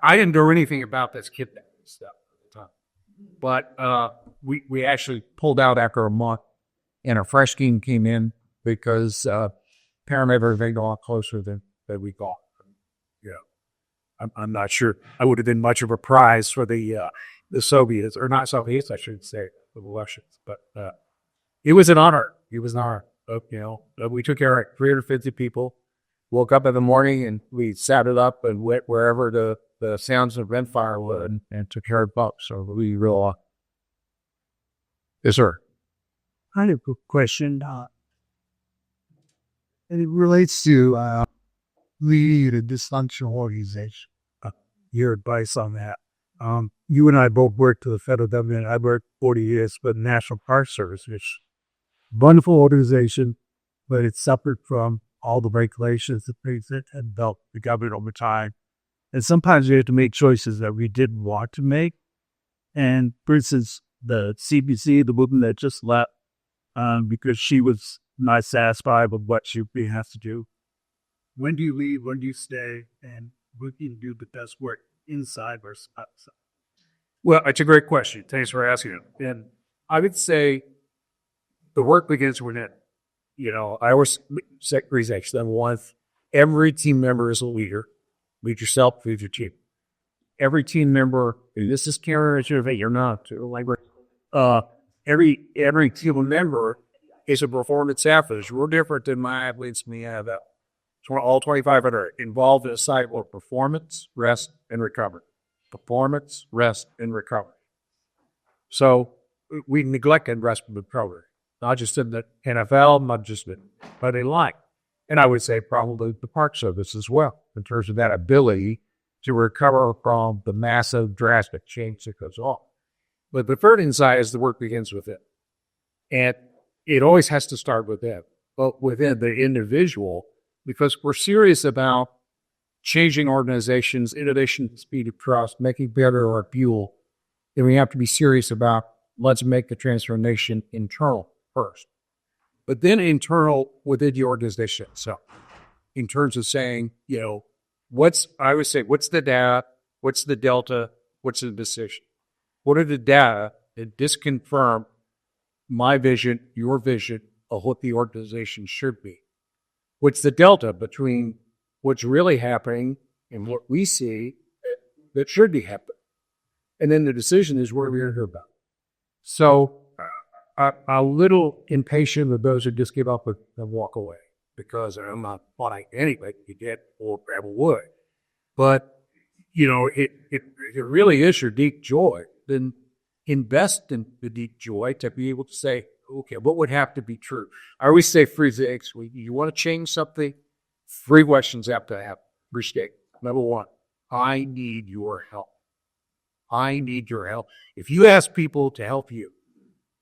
I didn't do anything about this kidnapping stuff at the time. But we actually pulled out after a month, and a fresh team came in because paramedics got a lot closer than we thought. Yeah, I'm not sure I would have been much of a prize for the Soviets, or not Soviets, I should say, the Russians. But it was an honor. It was an honor. We took care of 350 people. Woke up in the morning and we sat it up and went wherever the sounds of gunfire would and took care of folks. So we real. Yes, sir. I have a question. And it relates to lead a dysfunctional organization. Your advice on that. You and I both worked for the federal government. I worked 40 years for the National Park Service, which is a wonderful organization, but it suffered from all the regulations, the things that had built the government over time. And sometimes we had to make choices that we didn't want to make. And for instance, the CBC, the woman that just left, because she was not satisfied with what she has to do. When do you leave? When do you stay? And when do you do the best work inside versus outside? Well, it's a great question. Thanks for asking it. And I would say the work begins within. I always say number one, every team member is a leader. Lead yourself, lead your team. Every team member, this is counterintuitive, you're not. Every team member is a performance athlete. We're different than my athletes in the NFL. So all 2,500 involved in a cycle of performance, rest, and recovery. Performance, rest, and recovery. So we neglected rest and recovery. Not just in the NFL, not just but in life. And I would say probably the Park Service as well, in terms of that ability to recover from the massive, drastic change that goes on. But the third insight is the work begins within. And it always has to start within, but within the individual, because we're serious about changing organizations, innovation, speed of trust, making better our fuel. And we have to be serious about let's make the transformation internal first. but then internal within the organization itself, in terms of saying, I would say, what's the data? What's the delta? What's the decision? What are the data that disconfirm my vision, your vision of what the organization should be? What's the delta between what's really happening and what we see that should be happening? And then the decision is what we're here about. So I'm a little impatient with those who just give up and walk away, because I'm not wanting anybody to get or ever would. But, it really is your deep joy. Then invest in the deep joy to be able to say, okay, what would have to be true? I always say three things. You want to change something, three questions have to happen. Restate. Number one, I need your help. I need your help. If you ask people to help you,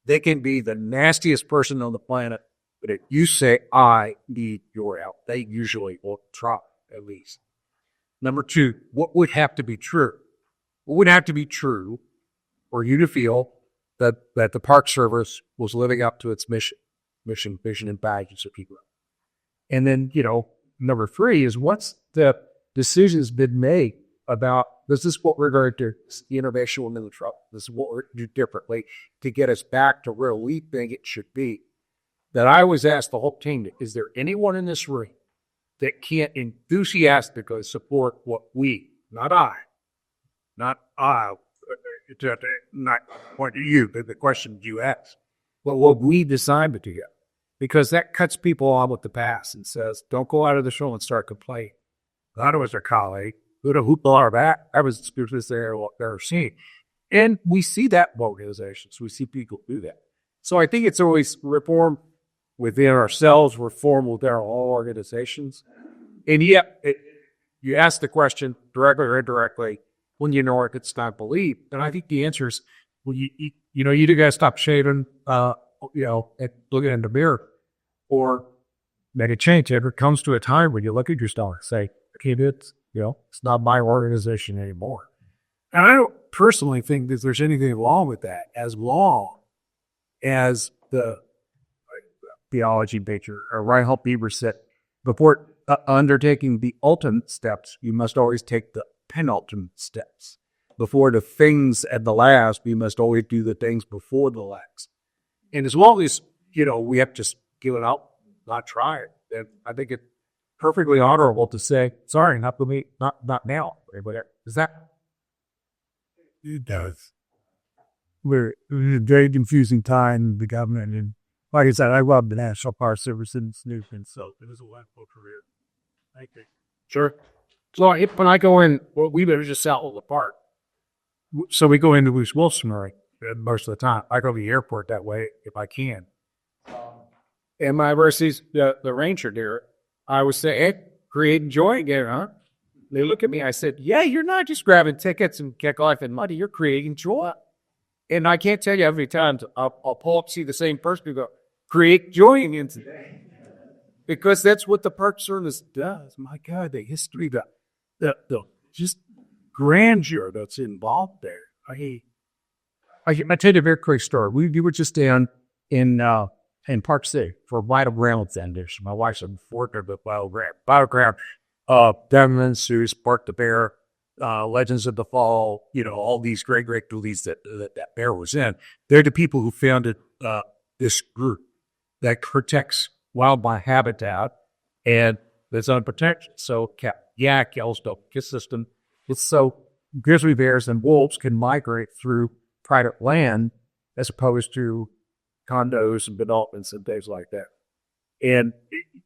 they can be the nastiest person on the planet, but if you say, I need your help, they usually will try, at least. Number two, what would have to be true? What would have to be true for you to feel that the Park Service was living up to its mission, vision, and values of people? And then, number three is, what's the decisions been made about, this is what we're going to do, this is the innovation within the trouble, this is what we're going to do differently to get us back to where we think it should be. That I always ask the whole team, is there anyone in this room that can't enthusiastically support what we, not I, not point to you, but the question you ask, but what we decided together? Because that cuts people on with the past and says, don't go out of the show and start complaining. That was a colleague who'd have hooped our back. I was speechless there, what they're seeing. And we see that in organizations. We see people do that. So I think it's always reform within ourselves, reform within our own organizations. And yet, you ask the question directly or indirectly, when you know it's not believed. And I think the answer is, well, you do got to stop shaving, and looking in the mirror, or make a change. If it comes to a time when you look at yourself and say, okay, it's not my organization anymore. And I don't personally think that there's anything wrong with that, as long as the theology major, or Reinhold Bieber said, before undertaking the ultimate steps, you must always take the penultimate steps. Before the things at the last, we must always do the things before the last. And as long as, we have to give it out, not try it, then I think it's perfectly honorable to say, sorry, not for me, not now. Does that? It does. It was a very confusing time in the government. And like I said, I love the National Park Service and Snooping, so it was a wonderful career. Thank you. Sure. So when I go in, we live just south of the park. So we go into East Wilsonry most of the time. I go to the airport that way if I can. And my versus the ranger there, I would say, hey, creating joy again, huh? They look at me, I said, yeah, you're not just grabbing tickets and kick life and money, you're creating joy. And I can't tell you how many times I'll pull up, see the same person and go, create joy again today. Because that's what the Park Service does. My God, the history, the just grandeur that's involved there. I tell you a very quick story. We were just down in Park City for Vital Ground Foundation. My wife's a worker with Vital Ground. Devin Seuss, Bart the Bear, Legends of the Fall, all these great movies that Bear was in. They're the people who founded this group that protects wildlife habitat and that's unprotected. So Yellowstone system. It's so grizzly bears and wolves can migrate through private land as opposed to condos and developments and things like that. And,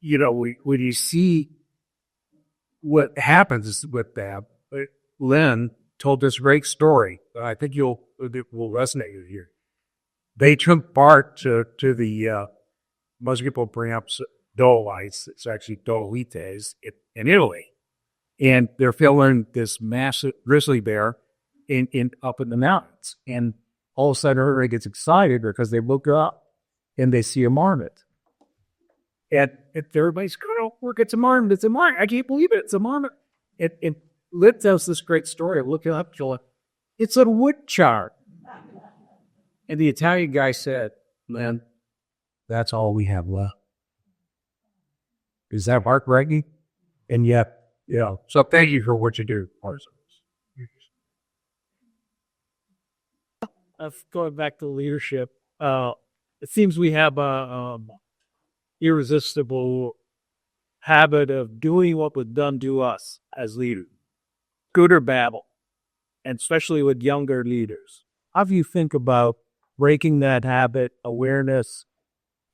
when you see what happens with them, Lynn told this great story. I think it will resonate with you. They took Bart to the most people bring up Dolomites. It's actually Dolomites in Italy. And they're filming this massive grizzly bear up in the mountains. And all of a sudden, everybody gets excited because they look up and they see a marmot. And everybody's going, oh, look, it's a marmot. It's a marmot. I can't believe it. It's a marmot. And Liz tells this great story of looking up, it's a woodchuck. And the Italian guy said, man, That's all we have left. Is that Mark Reggie? And yet, so thank you for what you do. Going back to leadership, it seems we have a irresistible habit of doing what was done to us as leaders, good or bad, and especially with younger leaders. How do you think about breaking that habit, awareness,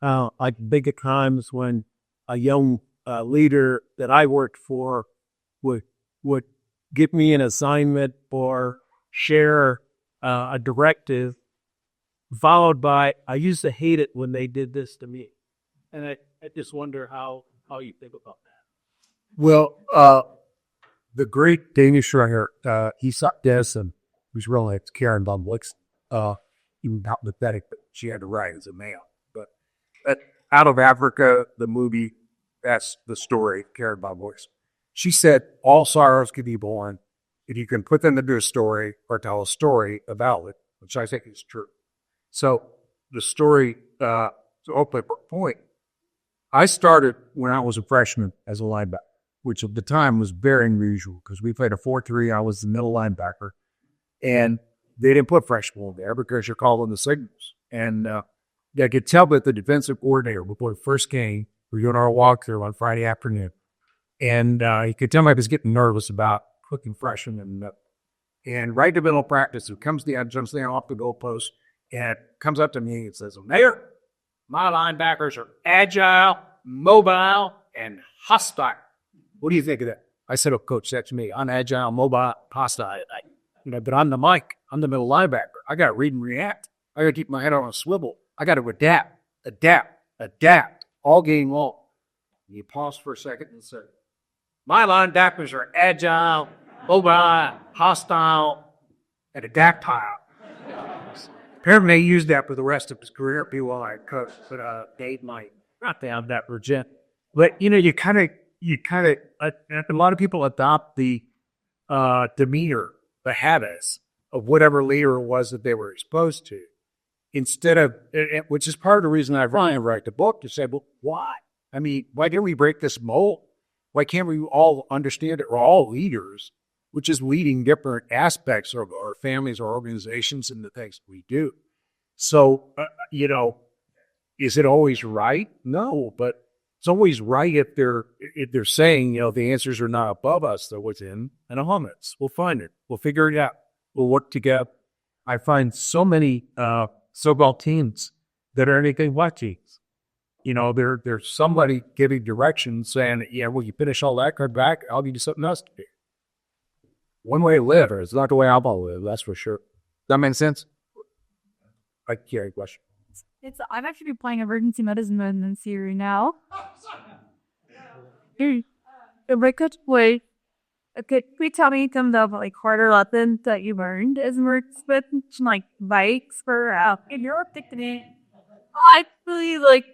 like big times when a young leader that I worked for would give me an assignment or share a directive, followed by, I used to hate it when they did this to me. And I just wonder how you think about that. Well, the great Danish writer, Isak Dessen, who's really like Karen von Blix, even not pathetic, but she had to write as a male. But out of Africa, the movie, that's the story, Karen von Blix. She said, all sorrows can be born if you can put them into a story or tell a story about it, which I think is true. So the story, to open point, I started when I was a freshman as a linebacker, which at the time was very unusual because we played a 4-3. I was the middle linebacker. And they didn't put freshmen there because you're calling the signals. And I could tell that the defensive coordinator before the first game, we were doing our walkthrough on Friday afternoon. And he could tell me I was getting nervous about cooking freshmen. And right in the middle of practice, it comes the jumps there off the goalpost and comes up to me and says, Mayor, my linebackers are agile, mobile, and hostile. What do you think of that? I said, oh, coach, that's me. I'm agile, mobile, hostile. But I'm the Mike. I'm the middle linebacker. I got to read and react. I got to keep my head on a swivel. I got to adapt all game long. And you pause for a second and say, my linebackers are agile, mobile, hostile, and adaptile. Apparently, they used that for the rest of his career. People like Coach, but Dave might not have that legit. But you kind of, a lot of people adopt the demeanor, the habits of whatever leader it was that they were exposed to, instead of, which is part of the reason I write the book to say, well, why? I mean, why didn't we break this mold? Why can't we all understand that we're all leaders, which is leading different aspects of our families, our organizations, and the things we do. So, is it always right? No, but it's always right if they're saying, the answers are not above us, they're within and among us. We'll find it. We'll figure it out. We'll work together. I find so many so-called teams that are anything but teams. There's somebody giving direction saying, well, you finish all that, come back, I'll give you something else to do. One way to live, or it's not the way I'm going to live, that's for sure. Does that make sense? I carry a question. I'm actually playing emergency medicine in Syria now. If I could play, could you tell me some of the harder lessons that you learned as with bikes for in Europe? I really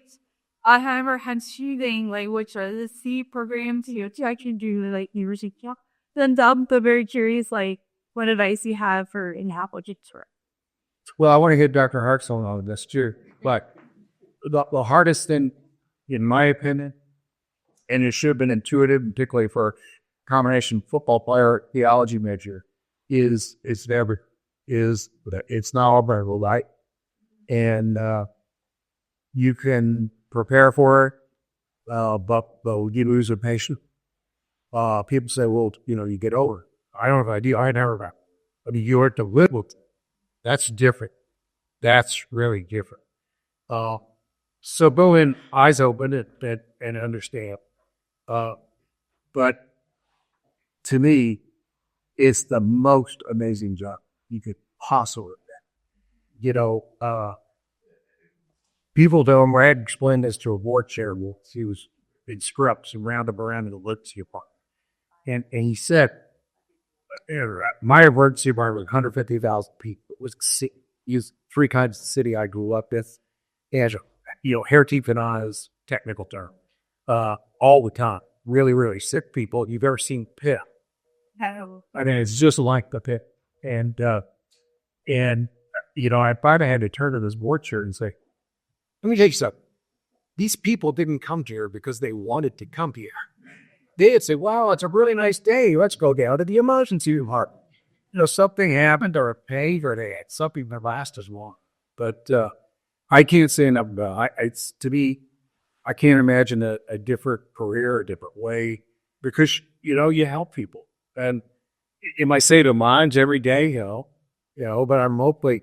I remember shooting which are the C programs to actually do university. Then I'm very curious what advice you have for inhalational. Well, I want to hit Dr. Hartzell on this too. But the hardest thing, in my opinion, and it should have been intuitive, particularly for a combination football player, theology major, it's not all variable, right? And you can prepare for it, but you lose a patient. People say, well, you get over it. I don't have an idea. I never got. I mean, you have to live with it. That's different. That's really different. So go in, eyes open, and understand. But to me, it's the most amazing job you could possibly get. People tell him, I had to explain this to a board chair. He was in scrubs and round him around in the emergency department. And he said, my emergency department was 150,000 people. It was used three kinds of city I grew up with. And, hair, teeth, and eyes, technical term, all the time. Really, really sick people. You've ever seen PIP? No. I mean, it's just like the PIP. And I finally had to turn to this board chair and say, let me tell you something. these people didn't come here because they wanted to come here. They'd say, wow, it's a really nice day. Let's go down to the emergency department. Something happened or a pain or they had something that lasts as long. But I can't say enough about it. To me, I can't imagine a different career, a different way, because, you help people. And it might say to minds every day, but I'm hopefully,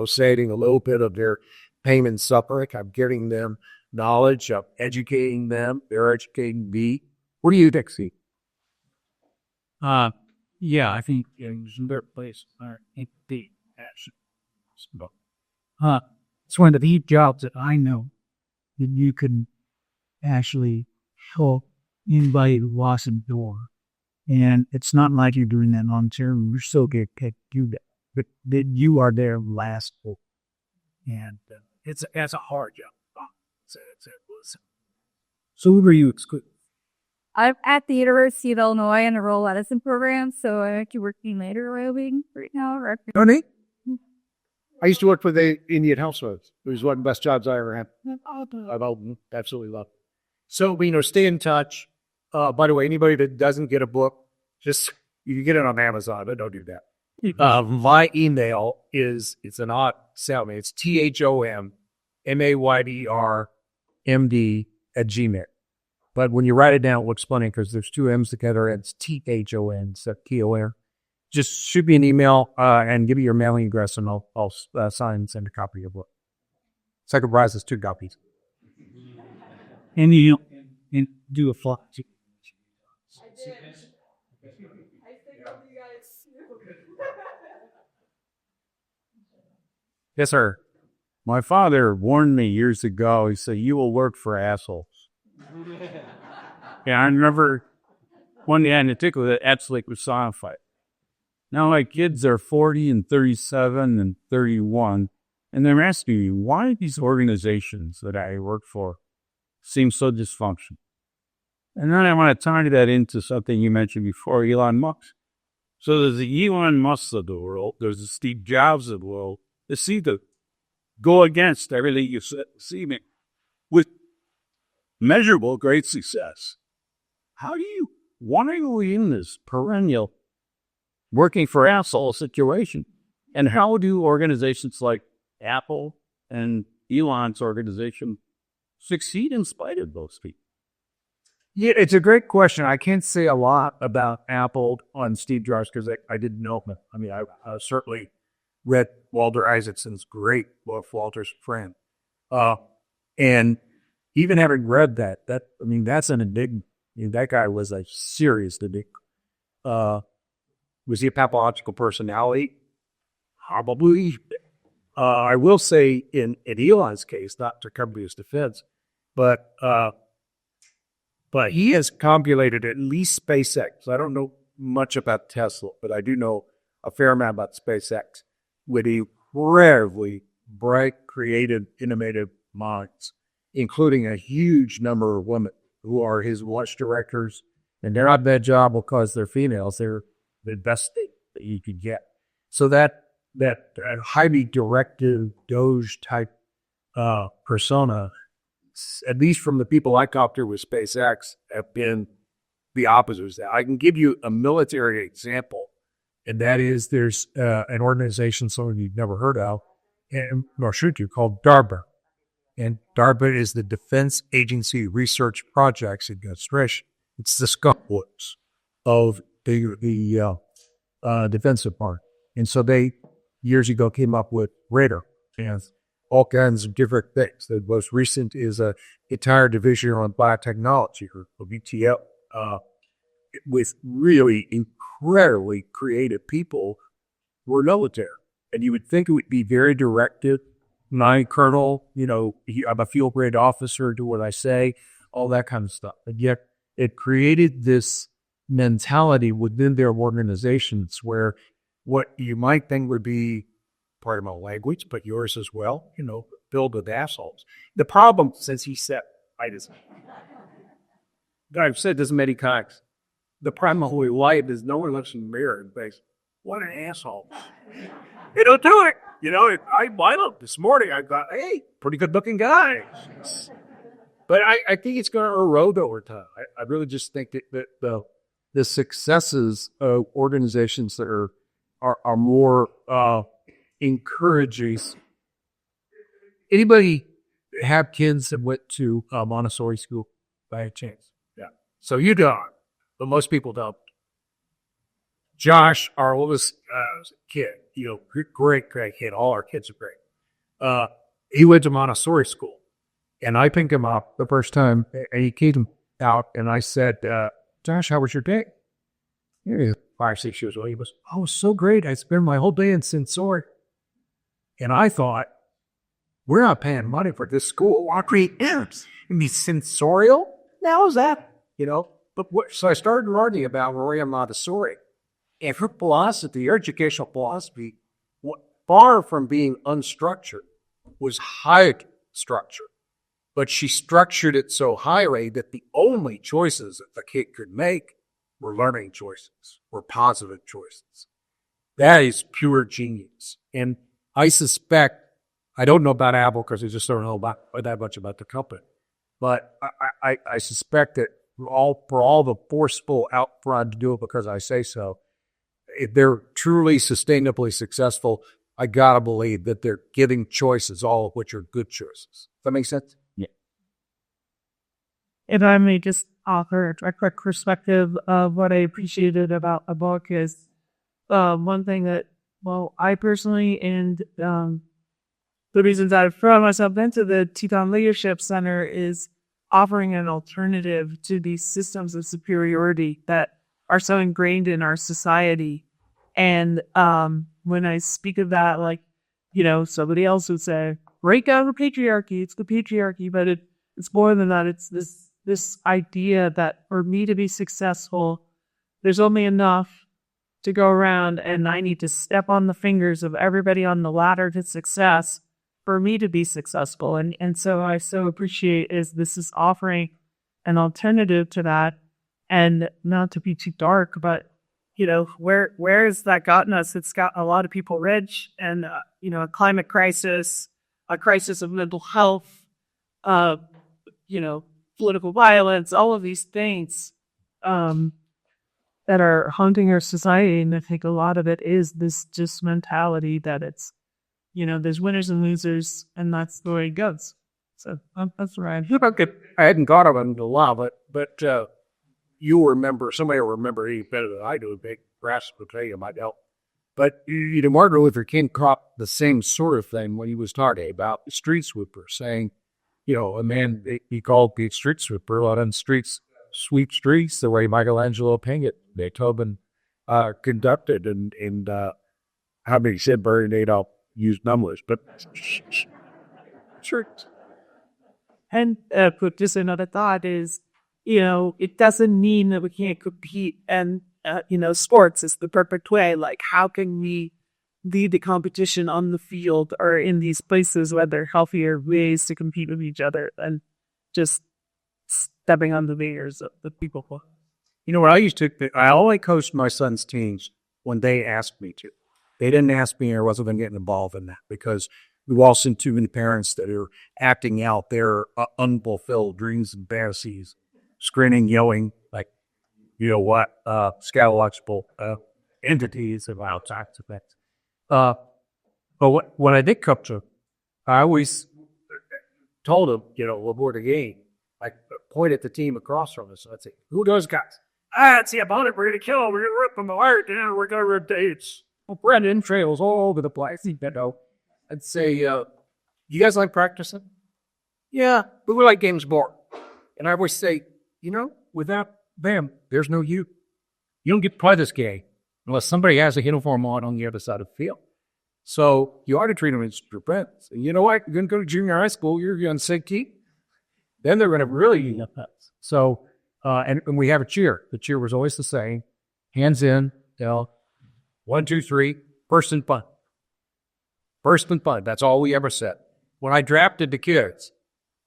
saving a little bit of their pain and suffering. I'm giving them knowledge, I'm educating them, they're educating me. What do you think, Steve? Yeah, I think it's in their place are the action. It's one of the jobs that I know that you can actually help anybody who lost a door. And it's not like you're doing that on term. You still get to do that. But that you are their last hope. And it's a hard job. So who were you excluded? I'm at the University of Illinois in a rural medicine program, so I'm actually working later Wyoming right now. Oh, neat. I used to work for the Indian Health Service. It was one of the best jobs I ever had. I've absolutely loved it. So, stay in touch. By the way, anybody that doesn't get a book, you can get it on Amazon, but don't do that. My email it's an odd sound. It's THOMMAYDRMD@gmail. But when you write it down, it looks funny because there's two M's together and it's THON, so KOR. Just shoot me an email and give me your mailing address and I'll sign and send a copy of the book. Second prize is 2 copies. And you do a fly. Yes, sir. My father warned me years ago. He said, "You will work for assholes." Yeah, I remember one day in particular that absolutely personified. Now my kids are 40 and 37 and 31, and they're asking me, why these organizations that I work for seem so dysfunctional? And then I want to tie that into something you mentioned before, Elon Musk. So there's the Elon Musk of the world, there's the Steve Jobs of the world, that seem to go against everything you see me with measurable great success. How do you want to go in this perennial working for asshole situation? And how do organizations like Apple and Elon's organization succeed in spite of those people? Yeah, it's a great question. I can't say a lot about Apple on Steve Jobs because I didn't know him. I mean, I certainly read Walter Isaacson's great book, Walter's Friend. And even having read that's an enigma. That guy was a serious enigma. Was he a pathological personality? Probably. I will say in Elon's case, not to come to his defense, but he has compulated at least SpaceX. I don't know much about Tesla, but I do know a fair amount about SpaceX with incredibly bright, creative, innovative minds, including a huge number of women who are his launch directors. And they're not bad job because they're females. They're the best thing that you could get. So that highly directive Doge type persona, at least from the people I talked to with SpaceX, have been the opposites. I can give you a military example, and that is there's an organization some of you've never heard of, called DARPA. And DARPA is the Defense Agency Research Projects Administration. It's the scuffles of the Defense Department. And so they, years ago, came up with radar and all kinds of different things. The most recent is a entire division on biotechnology, or BTL, with really incredibly creative people who are military. And you would think it would be very directive. My colonel, I'm a field grade officer, do what I say, all that kind of stuff. And yet it created this mentality within their organizations where what you might think would be part of my language, but yours as well, filled with assholes. The problem, since he said, I've said this many times, the problem with life is no one looks in the mirror and thinks, what an asshole. They don't do it. I looked this morning, I thought, hey, pretty good looking guy. But I think it's going to erode over time. I really just think that the successes of organizations that are more encouraging. Anybody have kids that went to Montessori school by a chance? Yeah. So you don't, but most people don't. Josh, our oldest kid, great kid. All our kids are great. He went to Montessori school, and I picked him up the first time, and he came out, and I said, "Josh, how was your day?" He was 5, 6 years old. He was, "Oh, so great! I spent my whole day in sensory," and I thought, we're not paying money for this school. I'll create apps. And be sensorial? Now is that? So I started learning about Maria Montessori. And her philosophy, her educational philosophy, far from being unstructured, was high structured. But she structured it so highly that the only choices that the kid could make were learning choices, were positive choices. That is pure genius. And I suspect, I don't know about Apple because I just don't know that much about the company. But I suspect that for all the forceful out front to do it because I say so, if they're truly sustainably successful, I gotta believe that they're giving choices, all of which are good choices. Does that make sense? Yeah. If I may just offer a quick perspective of what I appreciated about a book is one thing that, I personally and the reasons I've thrown myself into the Teton Leadership Center is offering an alternative to these systems of superiority that are so ingrained in our society. And when I speak of that, somebody else would say, break down the patriarchy. It's the patriarchy, but it's more than that. It's this idea that for me to be successful, there's only enough to go around, and I need to step on the fingers of everybody on the ladder to success for me to be successful. And so I so appreciate this is offering an alternative to that, and not to be too dark, but where has that gotten us? It's got a lot of people rich, and a climate crisis, a crisis of mental health, political violence, all of these things that are haunting our society. And I think a lot of it is this just mentality that it's, there's winners and losers, and that's the way it goes. So that's right. I hadn't thought of it in a while, but somebody will remember even better than I do. A big grasp will tell you might help. But Martin Luther King caught the same sort of thing when he was talking about the street sweeper, saying, a man, he called the street sweeper out on streets, sweep streets the way Michelangelo painted, Beethoven conducted, and how many said Bernadette, I'll use numbers, but sure. And just another thought is, it doesn't mean that we can't compete. And, sports is the perfect way. Like, how can we lead the competition on the field or in these places where there are healthier ways to compete with each other than just stepping on the ears of the people? What I only coached my son's teams when they asked me to. They didn't ask me, or wasn't going to get involved in that, because we've all seen too many parents that are acting out their unfulfilled dreams and fantasies, screaming, yelling, like, scatological entities of our tax effects. But when I did coach him, I always told him, before the game, I point at the team across from us. I'd say, who are those guys? It's the opponent. We're going to kill them. We're going to rip them apart. We're going to rip dates. Brendan trails all over the place. I'd say, you guys like practicing? Yeah, but we like games more. And I always say, without them, there's no you. You don't get to play this game unless somebody has a uniform on the other side of the field. So you ought to treat them as your friends. And you know what? You're going to go to junior high school. You're going to say team. Then they're going to really use that. So, and we have a cheer. The cheer was always the same. Hands in, 1, 2, 3, first and fun. First and fun. That's all we ever said. When I drafted the kids,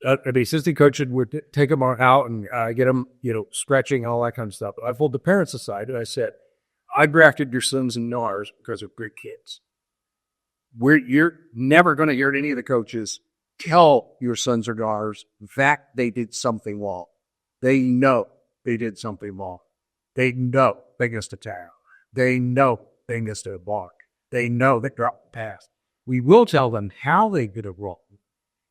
the assistant coach would take them out and get them, stretching and all that kind of stuff. I pulled the parents aside and I said, I drafted your sons and daughters because they're great kids. You're never going to hear any of the coaches tell your sons or daughters that they did something wrong. They know they did something wrong. They know they missed a towel. They know they missed a block. They know they dropped the pass. We will tell them how they did it wrong.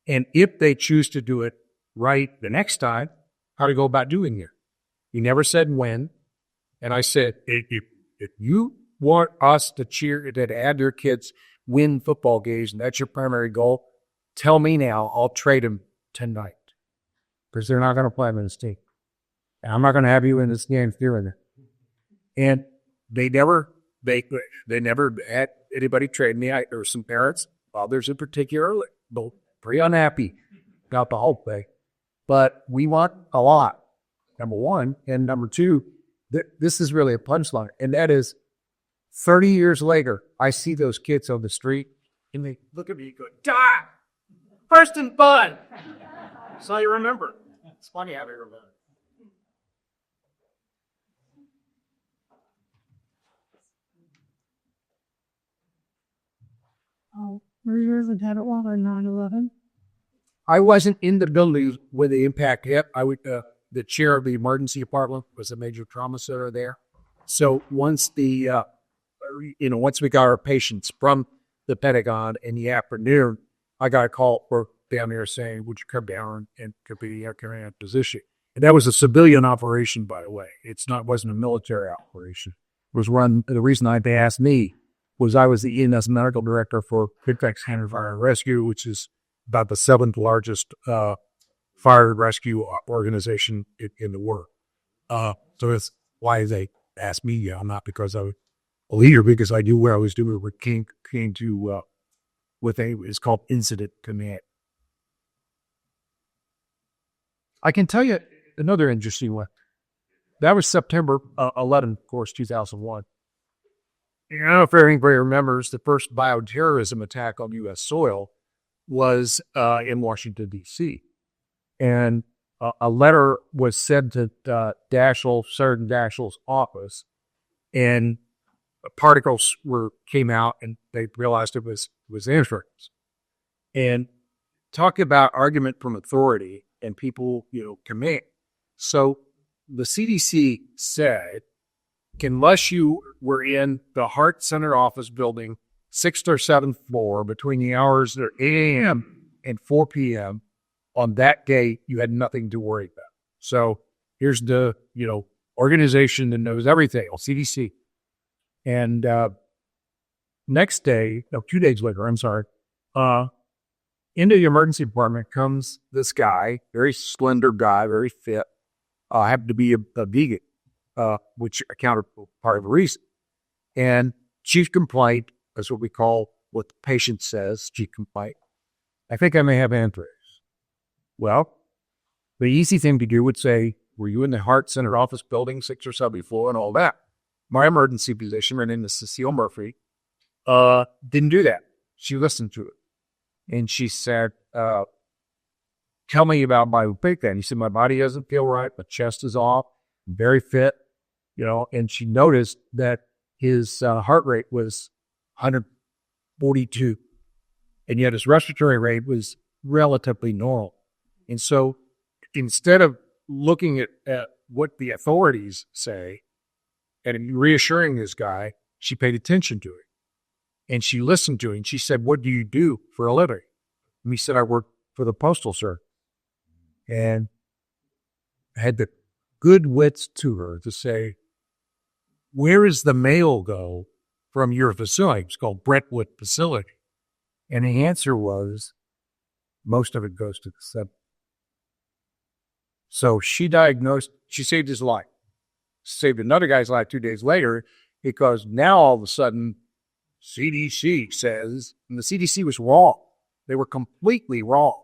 And if they choose to do it right the next time, how to go about doing it. He never said when. And I said, if you want us to have your kids win football games, and that's your primary goal, tell me now. I'll trade them tonight. Because they're not going to play them in the state. And I'm not going to have you in this game doing it. And they never had anybody trade me. There were some parents, fathers in particular, both pretty unhappy about the whole thing. But we want a lot, number one. And number two, this is really a punchline. And that is 30 years later, I see those kids on the street and they look at me and go, "Die! First and fun!" So you remember. It's funny how they remember. Oh, were you ever at one or 9/11? I wasn't in the building when the impact hit. The chair of the emergency department was a major trauma center there. So once once we got our patients from the Pentagon in the afternoon, I got a call down there saying, "Would you come down and could be the air command position?" And that was a civilian operation, by the way. Wasn't a military operation. It was run. The reason they asked me was I was the EMS medical director for Pentagon Rescue, which is about the 7th largest fire and rescue organization in the world. So that's why they asked me. Not because I was a leader, because I knew where I was doing. We came to it's called incident command. I can tell you another interesting one. That was September 11, of course, 2001. I don't know if anybody remembers the first bioterrorism attack on U.S. soil was in Washington, D.C. And a letter was sent to Sergeant Dashiell's office, and particles came out, and they realized it was anthrax. And talk about argument from authority and people, command. So the CDC said, unless you were in the Heart Center office building, 6th or 7th floor, between the hours of 8 a.m. and 4 p.m., on that day, you had nothing to worry about. So here's the, organization that knows everything, CDC. And next day, 2 days later, into the emergency department comes this guy, very slender guy, very fit, happened to be a vegan, which accounted for part of the reason. And chief complaint, that's what we call what the patient says, chief complaint. I think I may have anthrax. Well, the easy thing to do would say, were you in the Heart Center office building, 6th or 7th floor, and all that? My emergency physician, her name is Cecile Murphy, didn't do that. She listened to it. And she said, tell me about my outbreak then. He said, my body doesn't feel right. My chest is off. I'm very fit, and she noticed that his heart rate was 142. And yet his respiratory rate was relatively normal. And so instead of looking at what the authorities say and reassuring this guy, she paid attention to it. And she listened to him. She said, what do you do for a living? And he said, I work for the Postal Service. And I had the good wits to her to say, where does the mail go from your facility? It's called Brentwood Facility. And the answer was, most of it goes to the sub. So she saved his life. Saved another guy's life 2 days later, because now all of a sudden, CDC says, and the CDC was wrong. They were completely wrong.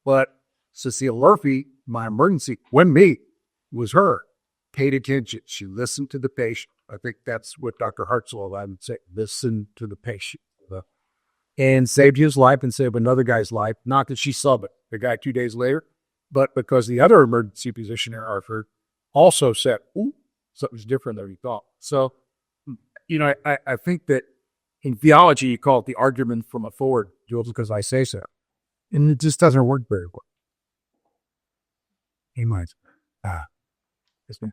But Cecile Murphy, my emergency, was her, paid attention. She listened to the patient. I think that's what Dr. Hartzell would say, listen to the patient. And saved his life and saved another guy's life. Not that she saw the guy 2 days later, but because the other emergency physician at Hartford also said, ooh, something's different than we thought. So, I think that in theology, you call it the argument from authority, because I say so. And it just doesn't work very well. He might. Yes, ma'am.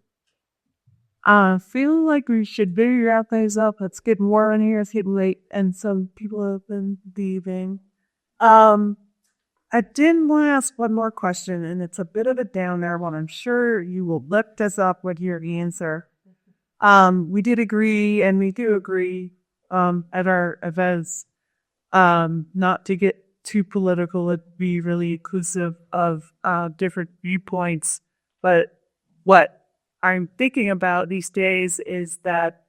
I feel like we should figure out things up. It's getting warm in here. It's getting late, and some people have been leaving. I did want to ask one more question, and it's a bit of a downer one. I'm sure you will look this up with your answer. We did agree, and we do agree at our events not to get too political and be really inclusive of different viewpoints. But what I'm thinking about these days is that,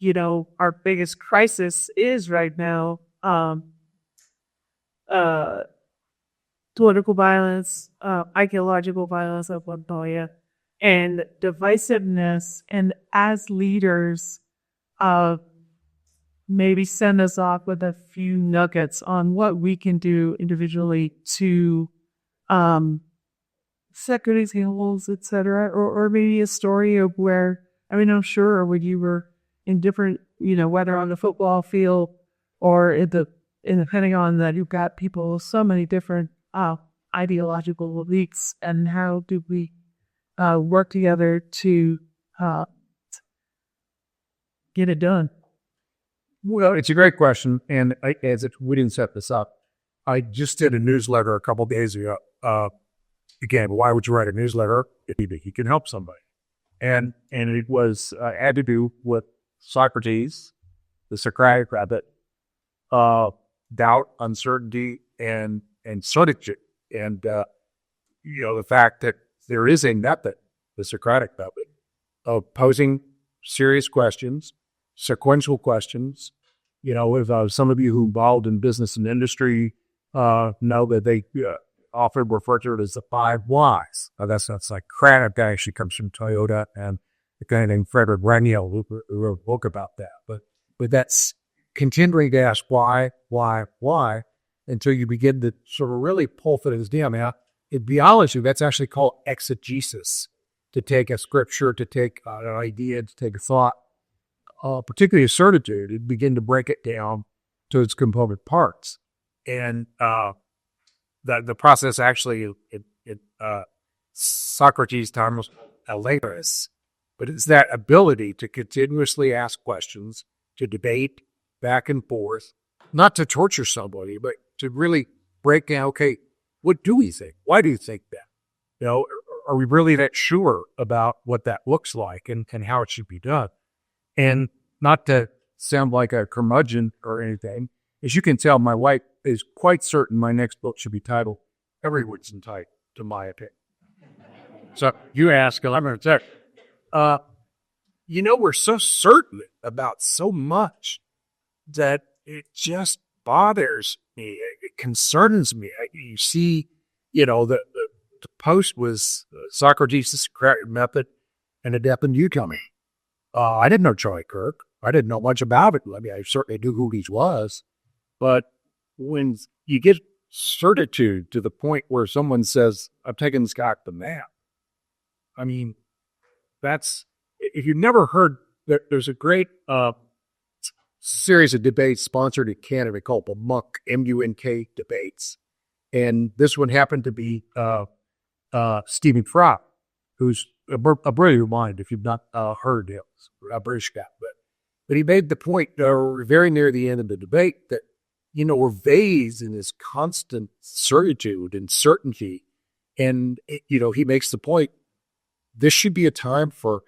our biggest crisis is right now political violence, ideological violence of one point, and divisiveness. And as leaders, maybe send us off with a few nuggets on what we can do individually to set good examples, etc. Or maybe a story of where, I'm sure when you were in different, whether on the football field or in the Pentagon, that you've got people with so many different ideological beliefs, and how do we work together to get it done? Well, it's a great question, and we didn't set this up, I just did a newsletter a couple days ago. Again, why would you write a newsletter if you can help somebody? And it was had to do with Socrates, the Socratic rabbit, doubt, uncertainty, and solitude, and the fact that there is a method, the Socratic method, of posing serious questions, sequential questions. If some of you who involved in business and industry know that they often refer to it as the 5 whys. That's like Craddock actually comes from Toyota, and a guy named Frederick Reniel who wrote a book about that. But that's continuing to ask why, until you begin to sort of really pull things down. Now, in theology, that's actually called exegesis, to take a scripture, to take an idea, to take a thought, particularly a certitude, and begin to break it down to its component parts. And the process actually, Socrates' time was elaborus, but it's that ability to continuously ask questions, to debate back and forth, not to torture somebody, but to really break down, okay, what do we think? Why do you think that? Are we really that sure about what that looks like and how it should be done? And not to sound like a curmudgeon or anything, as you can tell, my wife is quite certain my next book should be titled Everyone's Entitled to My Opinion. So you ask, I'm going to tell you. We're so certain about so much that it just bothers me. It concerns me. You see, the post was Socrates' Socratic method, and it happened to you coming. I didn't know Charlie Kirk. I didn't know much about it. I certainly knew who he was. But when you get certitude to the point where someone says, I'm taking this guy off the map, that's, if you've never heard, there's a great series of debates sponsored in Canada called the MUNK, M-U-N-K debates. And this one happened to be Stephen Fry, who's a brilliant mind, if you've not heard him, a British guy. But he made the point very near the end of the debate that, we're vase in this constant certitude and certainty. And, he makes the point, this should be a time for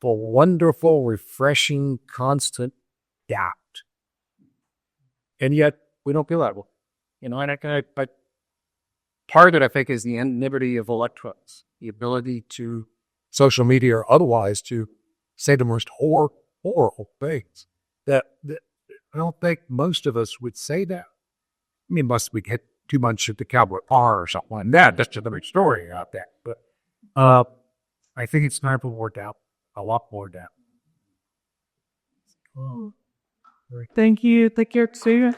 wonderful, refreshing, constant doubt. And yet, we don't feel that way. But part of it, I think, is the anonymity of electrons, the ability to, social media or otherwise, to say the most horrible things that I don't think most of us would say that. Unless we get too much at the Cowboy R or something like that. That's another story out there. But I think it's time for more doubt, a lot more doubt. Thank you. Thank you, too.